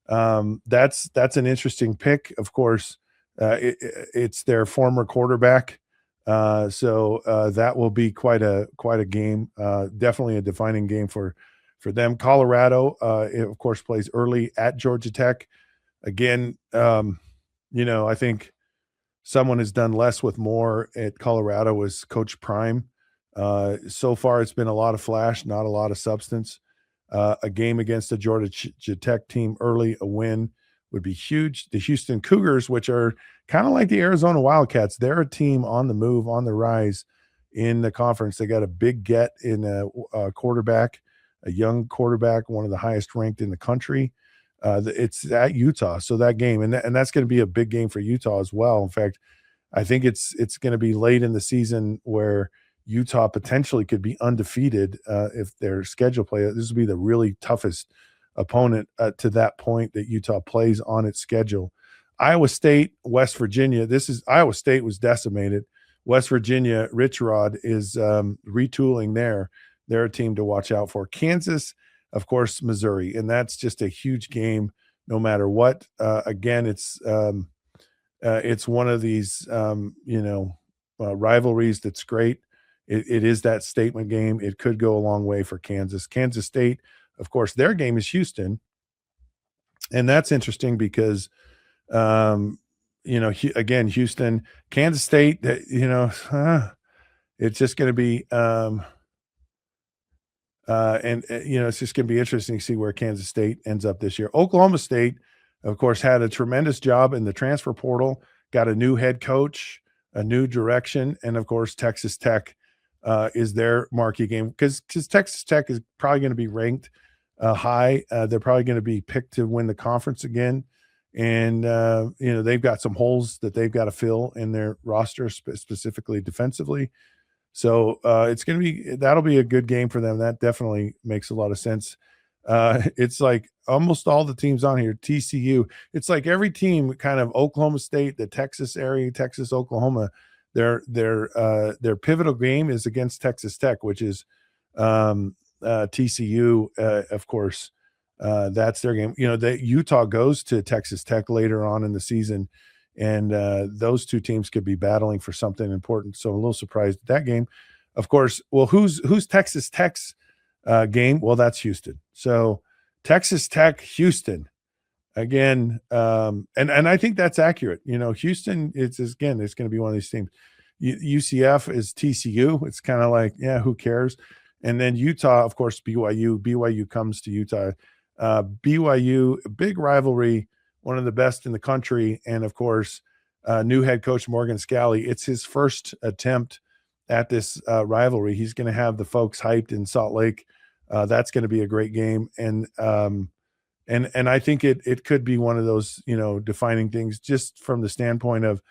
That's an interesting pick. Of course, it's their former quarterback. So that will be quite a game. Definitely a defining game for them. Colorado, of course, plays early at Georgia Tech. Again, I think someone has done less with more at Colorado is Coach Prime. So far, it's been a lot of flash, not a lot of substance. A game against the Georgia Tech team early, a win would be huge. The Houston Cougars, which are kind of like the Arizona Wildcats, they're a team on the move, on the rise in the conference. They got a big get in a quarterback, a young quarterback, one of the highest ranked in the country. It's at Utah, so that game, and that's going to be a big game for Utah as well. In fact, I think it's going to be late in the season where Utah potentially could be undefeated if their schedule play. This will be the really toughest opponent to that point that Utah plays on its schedule. Iowa State, West Virginia. Iowa State was decimated. West Virginia, Rich Rod is retooling there. They're a team to watch out for. Kansas, of course, Missouri, and that's just a huge game no matter what. Again, it's one of these rivalries that's great. It is that statement game. It could go a long way for Kansas. Kansas State, of course, their game is Houston, and that's interesting because again, Houston, Kansas State, it's just going to be it's just going to be interesting to see where Kansas State ends up this year. Oklahoma State, of course, had a tremendous job in the transfer portal, got a new head coach, a new direction, and of course, Texas Tech is their marquee game because Texas Tech is probably going to be ranked high. They're probably going to be picked to win the conference again. And, they've got some holes that they've got to fill in their roster, specifically defensively. So that'll be a good game for them. That definitely makes a lot of sense. It's like almost all the teams on here, TCU, it's like every team kind of Oklahoma State, the Texas area, Texas, Oklahoma, their pivotal game is against Texas Tech, which is TCU, of course. That's their game. Utah goes to Texas Tech later on in the season, and those two teams could be battling for something important. So I'm a little surprised at that game. Of course, well, who's Texas Tech's game? Well, that's Houston. So Texas Tech, Houston again. And I think that's accurate. Houston, it's going to be one of these teams. UCF is TCU. It's kind of like, yeah, who cares? And then Utah, of course, BYU comes to Utah. BYU, big rivalry, one of the best in the country. And of course, new head coach Morgan Scalley, it's his first attempt at this rivalry. He's going to have the folks hyped in Salt Lake. That's going to be a great game. And I think it could be one of those, defining things just from the standpoint of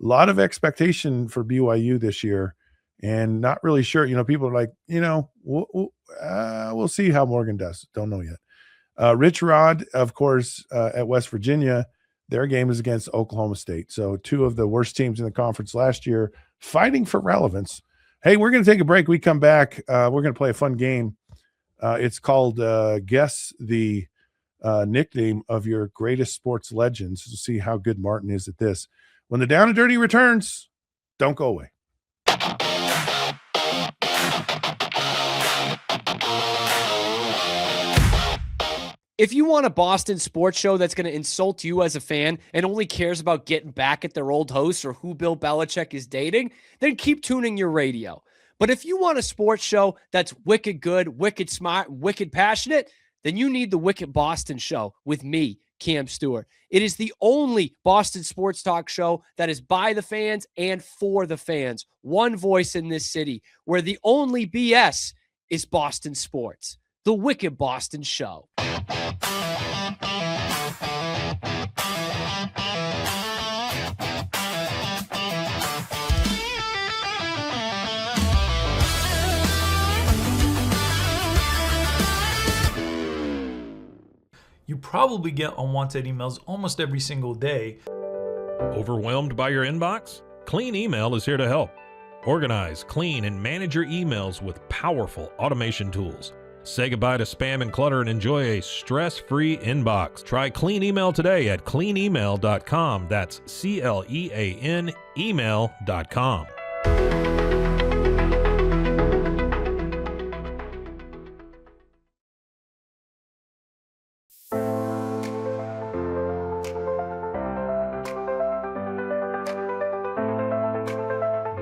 a lot of expectation for BYU this year and not really sure, people are like, we'll see how Morgan does. Don't know yet. Rich Rod, of course, at West Virginia, their game is against Oklahoma State. So two of the worst teams in the conference last year fighting for relevance. Hey, we're going to take a break. We come back. We're going to play a fun game. It's called Guess the Nickname of Your Greatest Sports Legends. We'll see how good Martin is at this. When the Down and Dirty returns, don't go away. If you want a Boston sports show that's going to insult you as a fan and only cares about getting back at their old hosts or who Bill Belichick is dating, then keep tuning your radio. But if you want a sports show that's wicked good, wicked smart, wicked passionate, then you need the Wicked Boston Show with me, Cam Stewart. It is the only Boston sports talk show that is by the fans and for the fans. One voice in this city where the only BS is Boston sports. The Wicked Boston Show. You probably get unwanted emails almost every single day. Overwhelmed by your inbox? Clean Email is here to help. Organize, clean, and manage your emails with powerful automation tools. Say goodbye to spam and clutter and enjoy a stress-free inbox. Try Clean Email today at cleanemail.com. That's CLEAN email.com.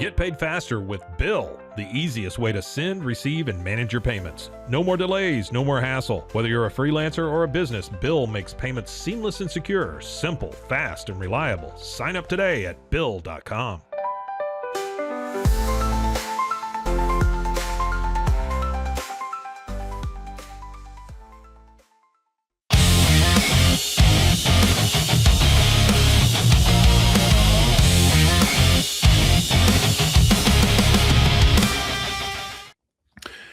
Get paid faster with Bill, the easiest way to send, receive, and manage your payments. No more delays, no more hassle. Whether you're a freelancer or a business, Bill makes payments seamless and secure, simple, fast, and reliable. Sign up today at Bill.com.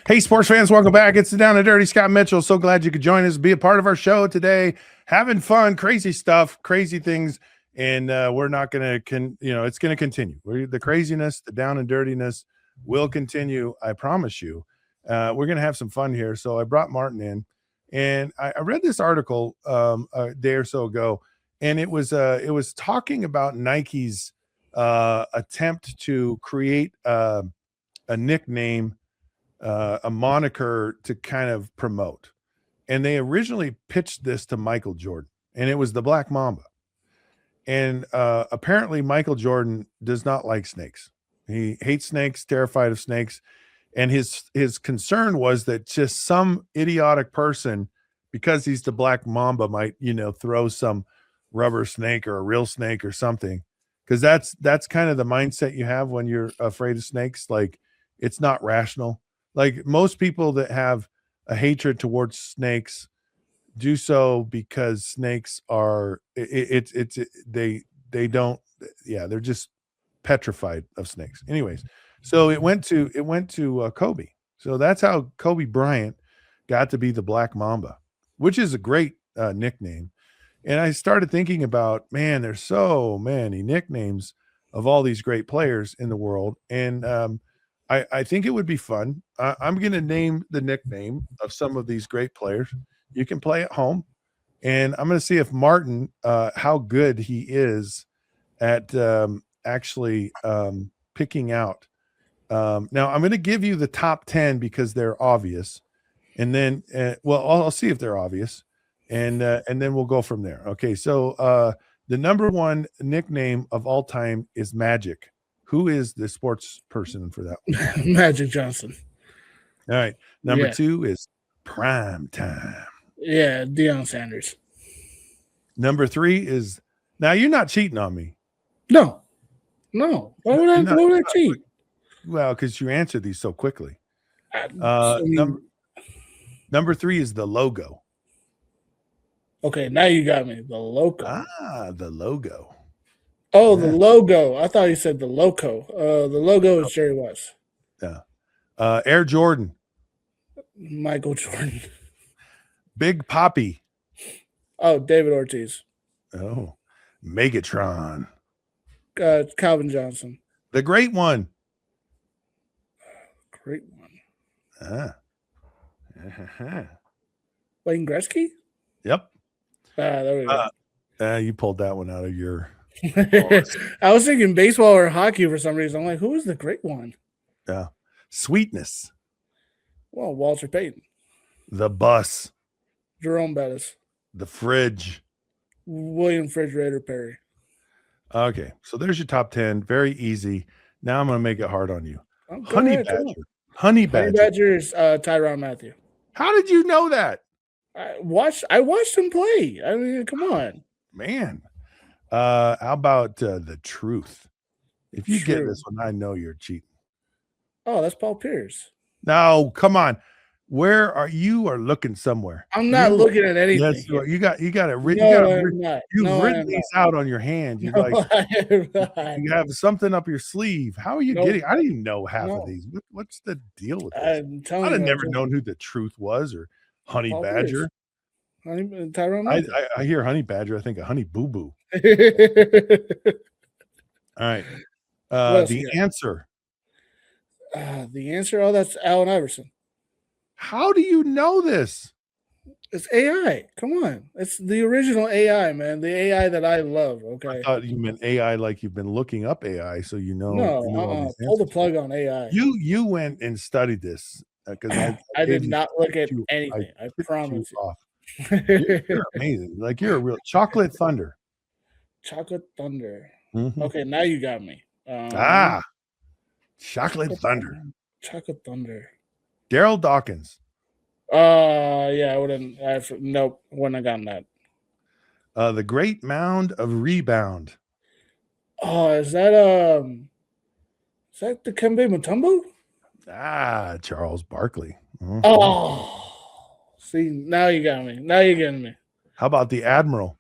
Hey, sports fans, welcome back. It's the Down and Dirty Scott Mitchell. So glad you could join us, be a part of our show today, having fun, crazy stuff, crazy things, and we're not going to, it's going to continue. The craziness, the down and dirtiness will continue, I promise you. We're going to have some fun here. So I brought Martin in, and I read this article a day or so ago, and it was talking about Nike's attempt to create a nickname, a moniker to kind of promote. And they originally pitched this to Michael Jordan, and it was the Black Mamba. And apparently Michael Jordan does not like snakes. He hates snakes, terrified of snakes. And his concern was that just some idiotic person, because he's the Black Mamba, might, throw some rubber snake or a real snake or something. Because that's kind of the mindset you have when you're afraid of snakes. Like, it's not rational. Like, most people that have a hatred towards snakes do so because snakes are they're just petrified of snakes. Anyways, so it went to Kobe. So that's how Kobe Bryant got to be the Black Mamba, which is a great nickname. And I started thinking about, man, there's so many nicknames of all these great players in the world, and I think it would be fun. I'm going to name the nickname of some of these great players. You can play at home, and I'm going to see if Martin, how good he is at actually picking out. Now, I'm going to give you the top 10 because they're obvious, and then, I'll see if they're obvious, and then we'll go from there. Okay, so the number one nickname of all time is Magic. Who is the sports person for that one? Magic Johnson. All right. Number 2 is Prime Time. Yeah, Deion Sanders. Number 3 is, now you're not cheating on me. No. Why would I cheat? Well, because you answered these so quickly. Number 3 is the logo. Okay, now you got me. The logo. The logo. Oh, the logo. I thought you said the loco. The logo is Jerry West. Yeah. Air Jordan. Michael Jordan. Big Papi. Oh, David Ortiz. Oh, Megatron. Calvin Johnson. The Great One. Great One. Wayne Gretzky? Yep. There we go. You pulled that one out of your... I was thinking baseball or hockey for some reason. I'm like, who is the Great One? Yeah. Sweetness. Well, Walter Payton. The Bus. Jerome Bettis. The Fridge. William Refrigerator Perry. Okay, so there's your top 10. Very easy. Now I'm going to make it hard on you. Oh, Honey Badger. Honey Badger is Tyrann Mathieu. How did you know that? I watched him play. I mean, come on. Man. How about the Truth? If you get this one, I know you're cheating. Oh, that's Paul Pierce. No, come on. Where are you? Are looking somewhere? I'm not looking at anything. Yes, you got it written. No, You've written these out on your hand. You you have something up your sleeve. How are you getting? I didn't even know half of these. What's the deal with this? I'd have never known who the Truth was or Honey Paul Badger. Tyrann. I hear Honey Badger. I think of Honey Boo Boo. All right. The Answer. The Answer. Oh, that's Allen Iverson. How do you know this? It's AI. Come on. It's the original AI, man. The AI that I love. Okay. I thought you meant AI like you've been looking up AI, so you know. No, pull the plug on AI. You went and studied this because I did not look at anything. I promise you. You're amazing. Like, you're a real Chocolate Thunder. Chocolate Thunder. Mm-hmm. Okay, now you got me. Chocolate Thunder. Chocolate Thunder. Daryl Dawkins. Yeah, I wouldn't. Nope, wouldn't have gotten that. The Great Mound of Rebound. Oh, is that the Kembe Mutombo? Charles Barkley. Mhm. Oh, see, now you got me. Now you're getting me. How about the Admiral?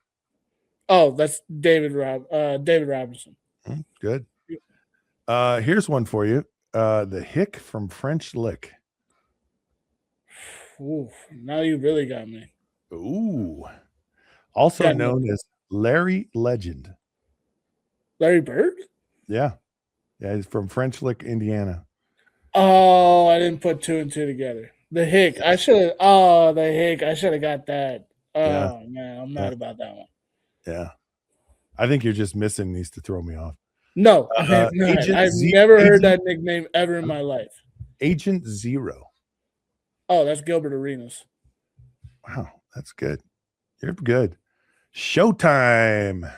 Oh, that's David Robinson. Good. Here's one for you. The Hick from French Lick. Ooh, now you really got me. Ooh. Also Yeah, known as Larry Legend. Larry Bird? Yeah. Yeah, he's from French Lick, Indiana. Oh, I didn't put 2 and 2 together. The Hick. I should have. Oh, the Hick. I should have got that. Oh, Yeah. man. I'm mad about that one. Yeah. I think you're just missing these to throw me off. No, I have not. I've never heard that nickname ever in my life. Agent Zero. Oh, that's Gilbert Arenas. Wow, that's good. You're good. Showtime.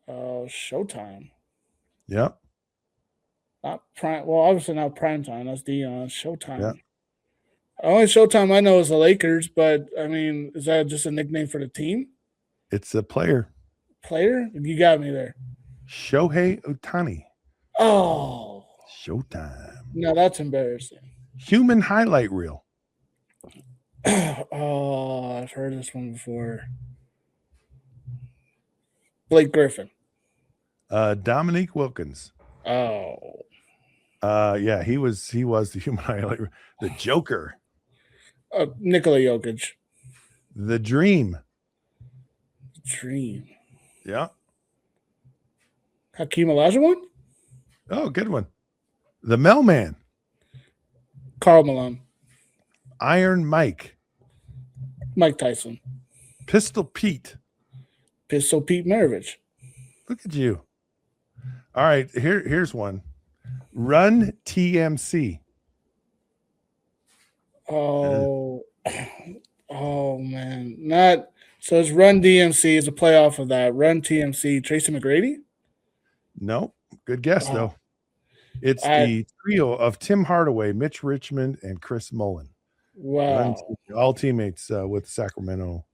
Oh, Showtime. Yep. Not prime. Well, obviously not prime time. That's Dion. Showtime. Yeah. Only Showtime I know is the Lakers, but I mean, is that just a nickname for the team? It's a player. Player? You got me there. Shohei Ohtani. Oh. Showtime. No, that's embarrassing. Human highlight reel. Oh, I've heard this one before. Blake Griffin. Dominique Wilkins. Oh. Yeah, he was the human highlight reel. The Joker. Nikola Jokic. The Dream. Dream. Yeah. Hakeem Olajuwon? Oh, good one. The Mailman. Karl Malone. Iron Mike. Mike Tyson. Pistol Pete. Pistol Pete Maravich. Look at you. All right, here's one. Run TMC. Oh, oh man. Not so it's Run DMC is a playoff of that. Run TMC, Tracy McGrady? No, good guess though. It's the trio of Tim Hardaway, Mitch Richmond, and Chris Mullen. Wow. All teammates with Sacramento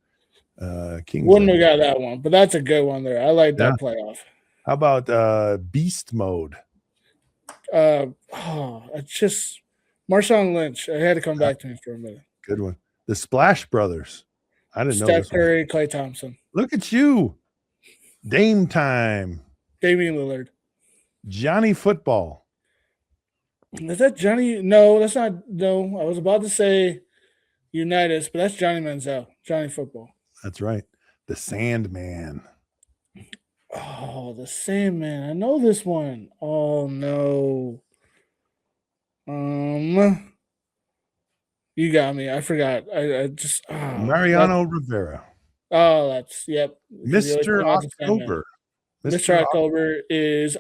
Kings. Wouldn't have got that one, but that's a good one there. I like that playoff. How about Beast Mode? It's just Marshawn Lynch. I had to come back to me for a minute. Good one. The Splash Brothers. I didn't know this Steph Curry, Klay Thompson. Look at you. Dame Time. Damian Lillard. Johnny Football. Is that Johnny? No, that's not. No, I was about to say Unitas, but that's Johnny Manziel. Johnny Football. That's right. The Sandman. Oh, the Sandman. I know this one. Oh no. You got me. I forgot. I just Mariano Rivera. Oh, that's Mr. October. Mr. October is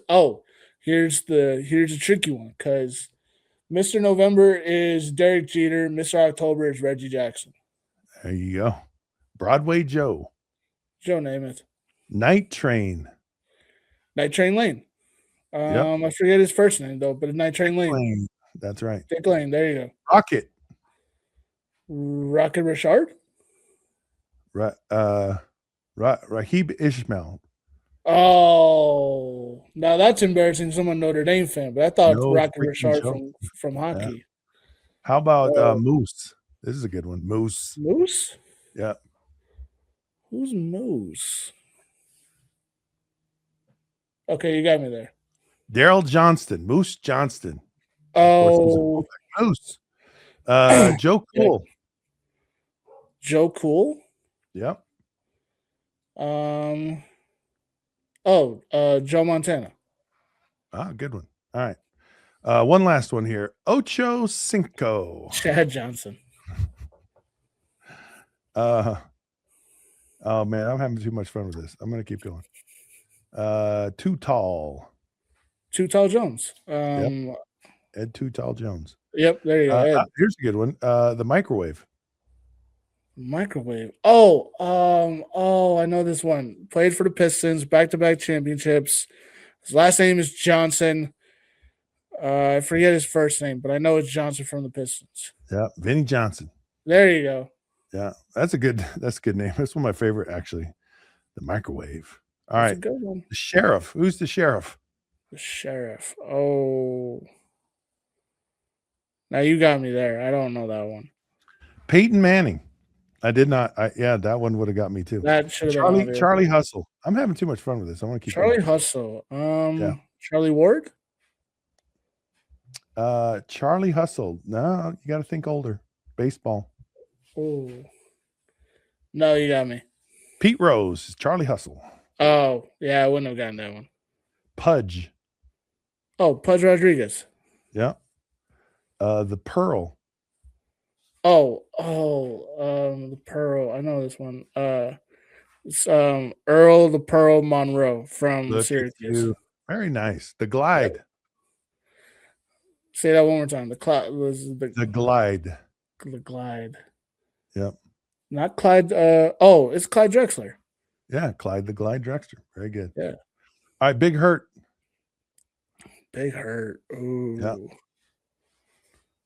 here's a tricky one because Mr. November is Derek Jeter, Mr. October is Reggie Jackson. There you go. Broadway Joe. Joe Namath. Night Train. Night Train Lane. I forget his first name though, but Night Train Lane. That's right. Dick Lane. There you go. Rocket. Rocket Richard. Rahib Ishmael. Oh, now that's embarrassing. Someone Notre Dame fan, but I thought No Rocket freaking Richard joke. from hockey. Yeah. How about Moose? This is a good one. Moose. Moose? Yeah. Who's Moose? Okay, you got me there. Daryl Johnston. Moose Johnston. Oh, Moose. Joe Cool. Joe Cool. Yep. Joe Montana. Good one. All right. One last one here. Ocho Cinco. Chad Johnson. Oh man, I'm having too much fun with this. I'm gonna keep going. Too Tall. Too Tall Jones. Ed Too Tall Jones. Yep, there you go. Here's a good one. The Microwave. Microwave. I know this one. Played for the Pistons, back-to-back championships. His last name is Johnson. I forget his first name, but I know it's Johnson from the Pistons. Yeah, Vinny Johnson. There you go. Yeah, that's a good name. That's one of my favorite, actually. The microwave. All That's right. a good one. The sheriff. Who's the sheriff? The sheriff. Oh. Now you got me there. I don't know that one. Peyton Manning. I did not. Yeah, that one would have got me too. That should have been Charlie Hustle. I'm having too much fun with this. I want to keep Charlie going. Hustle. Yeah. Charlie Ward? Charlie Hustle. No, you got to think older. Baseball. Oh. No, you got me. Pete Rose. Charlie Hustle. Oh, yeah, I wouldn't have gotten that one. Pudge. Oh, Pudge Rodriguez. Yeah. The Pearl. The Pearl. I know this one. It's Earl the Pearl Monroe from Look at Syracuse. you. Very nice. The Glide. Say that one more time. The Glide. The Glide. Yep. Not Clyde. It's Clyde Drexler. Yeah, Clyde the Glide Drexler. Very good. Yeah. All right, Big Hurt. Big Hurt. Ooh. Yeah.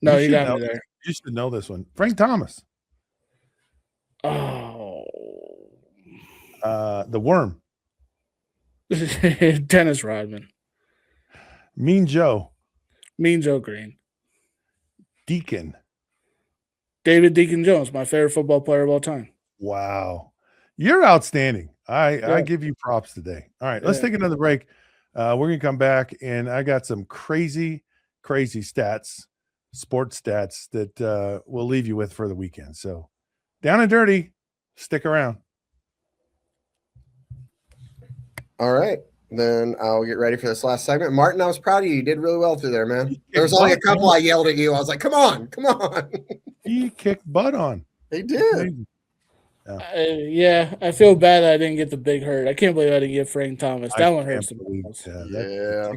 No, you should got know me there. this. You should know this one. Frank Thomas. Oh. The Worm. Dennis Rodman. Mean Joe. Mean Joe Green. Deacon. David Deacon Jones, my favorite football player of all time. Wow. You're outstanding. I give you props today. All right, let's take another break. We're going to come back, and I got some crazy stats, sports stats that we'll leave you with for the weekend. So down and dirty, stick around. All right. Then I'll get ready for this last segment. Martin, I was proud of you. You did really well through there, man. There was only a couple I yelled at you. I was like, come on. He kicked butt on. They did. Yeah, I feel bad that I didn't get the Big Hurt. I can't believe I didn't get Frank Thomas. That one hurts the most. Yeah.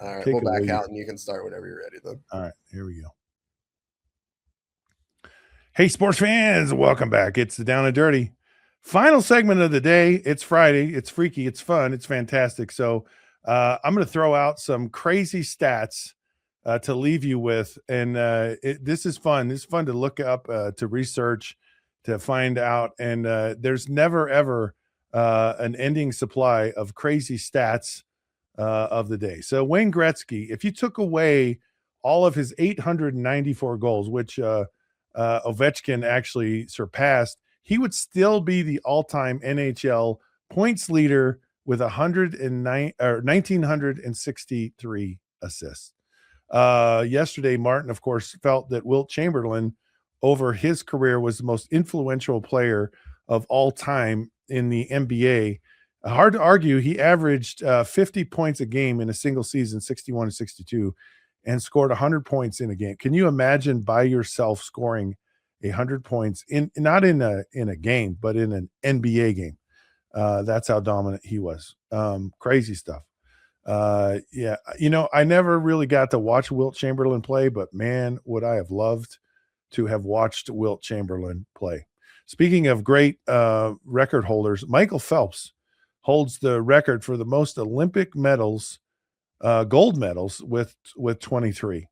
All right, we'll back out and you can start whenever you're ready, then. All right, here we go. Hey, sports fans, welcome back. It's the Down and Dirty. Final segment of the day. It's Friday. It's freaky. It's fun. It's fantastic. So I'm going to throw out some crazy stats to leave you with. And this is fun. This is fun to look up, to research, to find out. And there's never, ever an ending supply of crazy stats of the day. So Wayne Gretzky, if you took away all of his 894 goals, which Ovechkin actually surpassed, he would still be the all-time NHL points leader with 1,963 assists. Yesterday, Martin, of course, felt that Wilt Chamberlain over his career was the most influential player of all time in the NBA. Hard to argue, he averaged 50 points a game in a single season, 61 and 62, and scored 100 points in a game. Can you imagine by yourself scoring 100 points not in a game, but in an NBA game? That's how dominant he was. Crazy stuff. Yeah, I never really got to watch Wilt Chamberlain play, but man, would I have loved to have watched Wilt Chamberlain play. Speaking of great record holders, Michael Phelps holds the record for the most Olympic medals, gold medals with 23.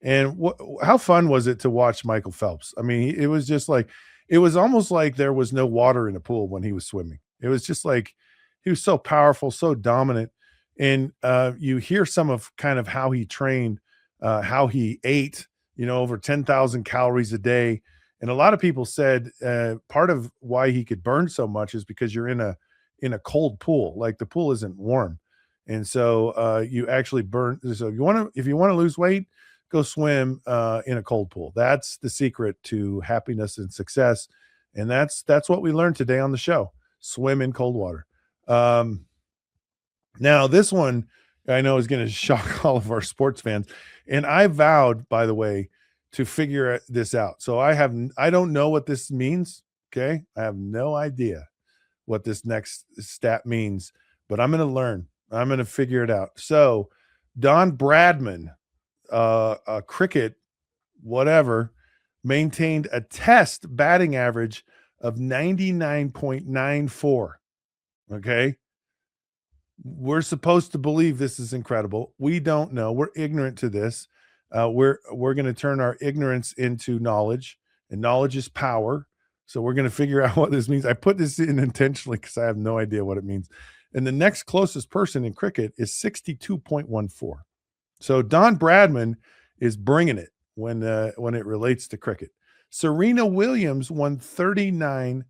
And how fun was it to watch Michael Phelps? I mean, it was just like, it was almost like there was no water in the pool when he was swimming. It was just like, he was so powerful, so dominant. And you hear some of kind of how he trained, how he ate, over 10,000 calories a day. And a lot of people said part of why he could burn so much is because you're in a cold pool, like the pool isn't warm. And so you actually burn. So if you want to lose weight, go swim in a cold pool. That's the secret to happiness and success. And that's what we learned today on the show. Swim in cold water. Now this one I know is going to shock all of our sports fans. And I vowed, by the way, to figure this out. So I don't know what this means. Okay. I have no idea what this next stat means, but I'm going to learn. I'm going to figure it out. So Don Bradman, a cricket, whatever, maintained a test batting average of 99.94. Okay. We're supposed to believe this is incredible. We don't know. We're ignorant to this. We're going to turn our ignorance into knowledge, and knowledge is power. So we're going to figure out what this means. I put this in intentionally because I have no idea what it means. And the next closest person in cricket is 62.14. So Don Bradman is bringing it when it relates to cricket. Serena Williams won 39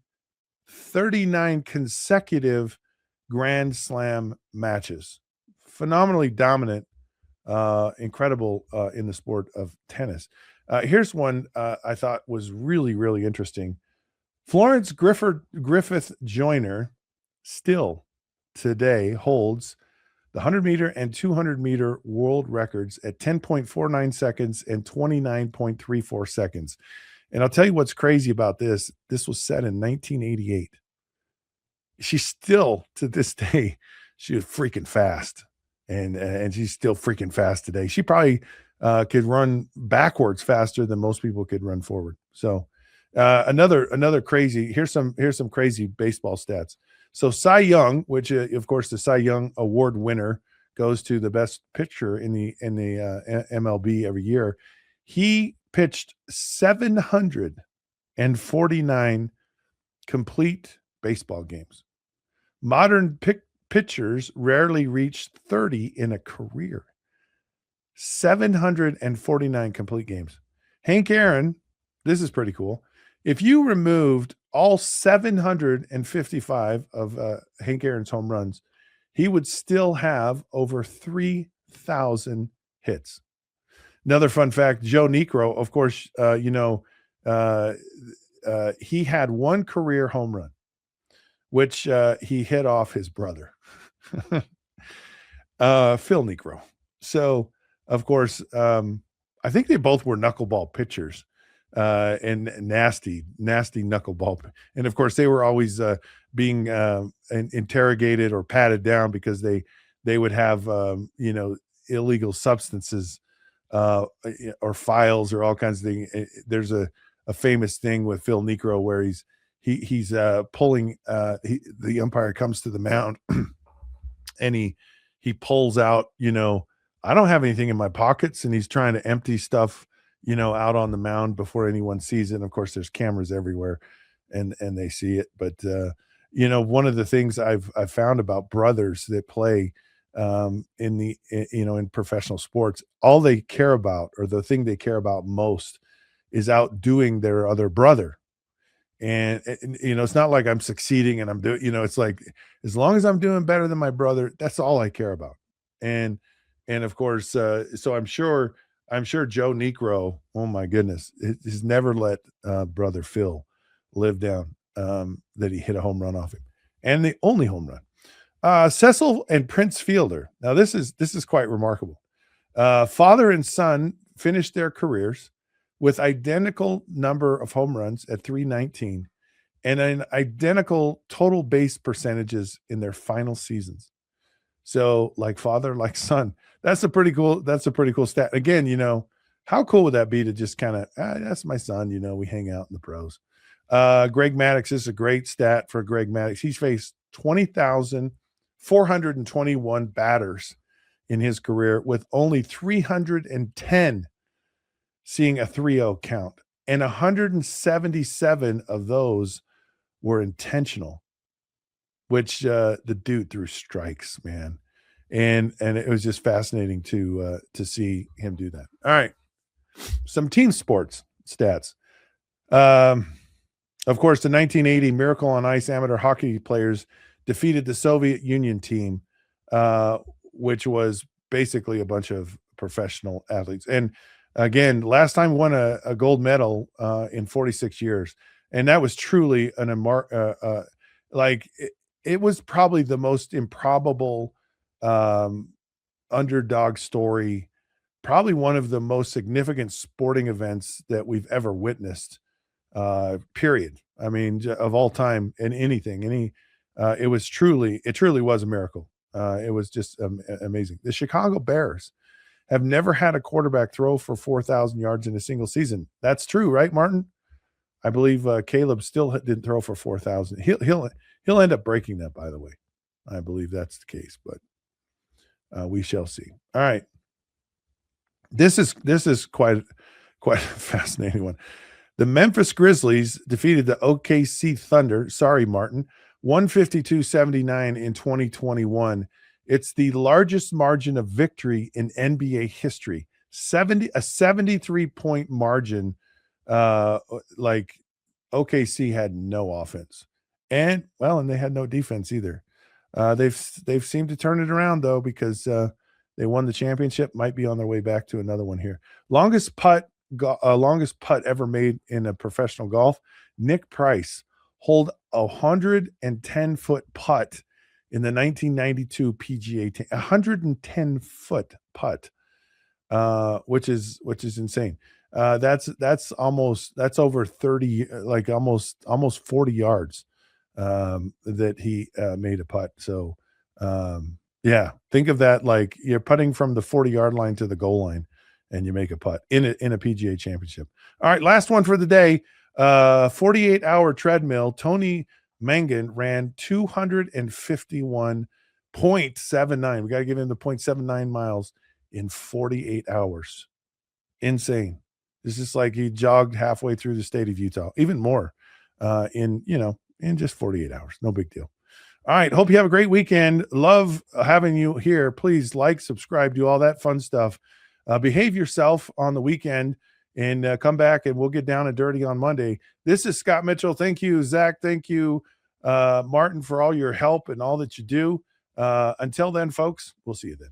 consecutive Grand Slam matches. Phenomenally dominant, incredible in the sport of tennis. Here's one I thought was really, really interesting. Florence Griffith Joyner still today holds the 100-meter and 200-meter world records at 10.49 seconds and 29.34 seconds. And I'll tell you what's crazy about this. This was set in 1988. She's still, to this day, she was freaking fast. And she's still freaking fast today. She probably could run backwards faster than most people could run forward. So another crazy, here's some crazy baseball stats. So Cy Young, which of course the Cy Young Award winner goes to the best pitcher in the MLB every year. He pitched 749 complete baseball games. Modern pitchers rarely reach 30 in a career. 749 complete games. Hank Aaron, this is pretty cool. If you removed all 755 of Hank Aaron's home runs, he would still have over 3,000 hits. Another fun fact, Joe Niekro, of course, he had one career home run, which he hit off his brother, Phil Niekro. So, of course, I think they both were knuckleball pitchers and nasty knuckleball. And, of course, they were always being interrogated or patted down because they would have, illegal substances or files or all kinds of things. There's a famous thing with Phil Niekro where he's pulling the umpire comes to the mound and he pulls out, I don't have anything in my pockets, and he's trying to empty stuff, out on the mound before anyone sees it. And of course there's cameras everywhere and they see it. But one of the things I've found about brothers that play in professional sports, all they care about, or the thing they care about most, is outdoing their other brother. And it's not like I'm succeeding and I'm doing, it's like, as long as I'm doing better than my brother, that's all I care about. And of course, so I'm sure Joe Niekro, oh my goodness, has never let brother Phil live down that he hit a home run off him, and the only home run. Cecil and Prince Fielder. Now this is quite remarkable. Father and son finished their careers with identical number of home runs at 319 and an identical total base percentages in their final seasons. So like father, like son. That's a pretty cool stat. Again, how cool would that be to just kind of, that's my son, we hang out in the pros. Greg Maddux, this is a great stat for Greg Maddux. He's faced 20,421 batters in his career, with only 310 seeing a 3-0 count, and 177 of those were intentional, which the dude threw strikes, man. And it was just fascinating to see him do that. All right. Some team sports stats. Of course, the 1980 Miracle on Ice amateur hockey players defeated the Soviet Union team, which was basically a bunch of professional athletes. And again, last time won a gold medal in 46 years. And that was truly it was probably the most improbable underdog story, probably one of the most significant sporting events that we've ever witnessed, period. I mean, of all time in anything, it truly was a miracle. It was just amazing. The Chicago Bears have never had a quarterback throw for 4,000 yards in a single season. That's true, right, Martin? I believe Caleb still didn't throw for 4,000. He'll end up breaking that, by the way. I believe that's the case, but we shall see. All right. This is quite a fascinating one. The Memphis Grizzlies defeated the OKC Thunder. Sorry, Martin. 152-79 in 2021. It's the largest margin of victory in NBA history. A 73-point margin. Like OKC had no offense, and they had no defense either. They've seemed to turn it around though, because they won the championship. Might be on their way back to another one here. Longest putt ever made in a professional golf. Nick Price hold 110-foot putt in the 1992 PGA. 110-foot putt, which is insane. That's over 30, like almost 40 yards that he made a putt. So yeah, think of that like you're putting from the 40-yard line to the goal line and you make a putt in a PGA championship. All right, last one for the day. 48-hour treadmill. Tony Mangan ran 251.79. We got to give him the 0.79 miles in 48 hours. Insane. This is like he jogged halfway through the state of Utah, even more in just 48 hours. No big deal. All right. Hope you have a great weekend. Love having you here. Please like, subscribe, do all that fun stuff. Behave yourself on the weekend and come back and we'll get down and dirty on Monday. This is Scott Mitchell. Thank you, Zach. Thank you, Martin, for all your help and all that you do. Until then, folks, we'll see you then.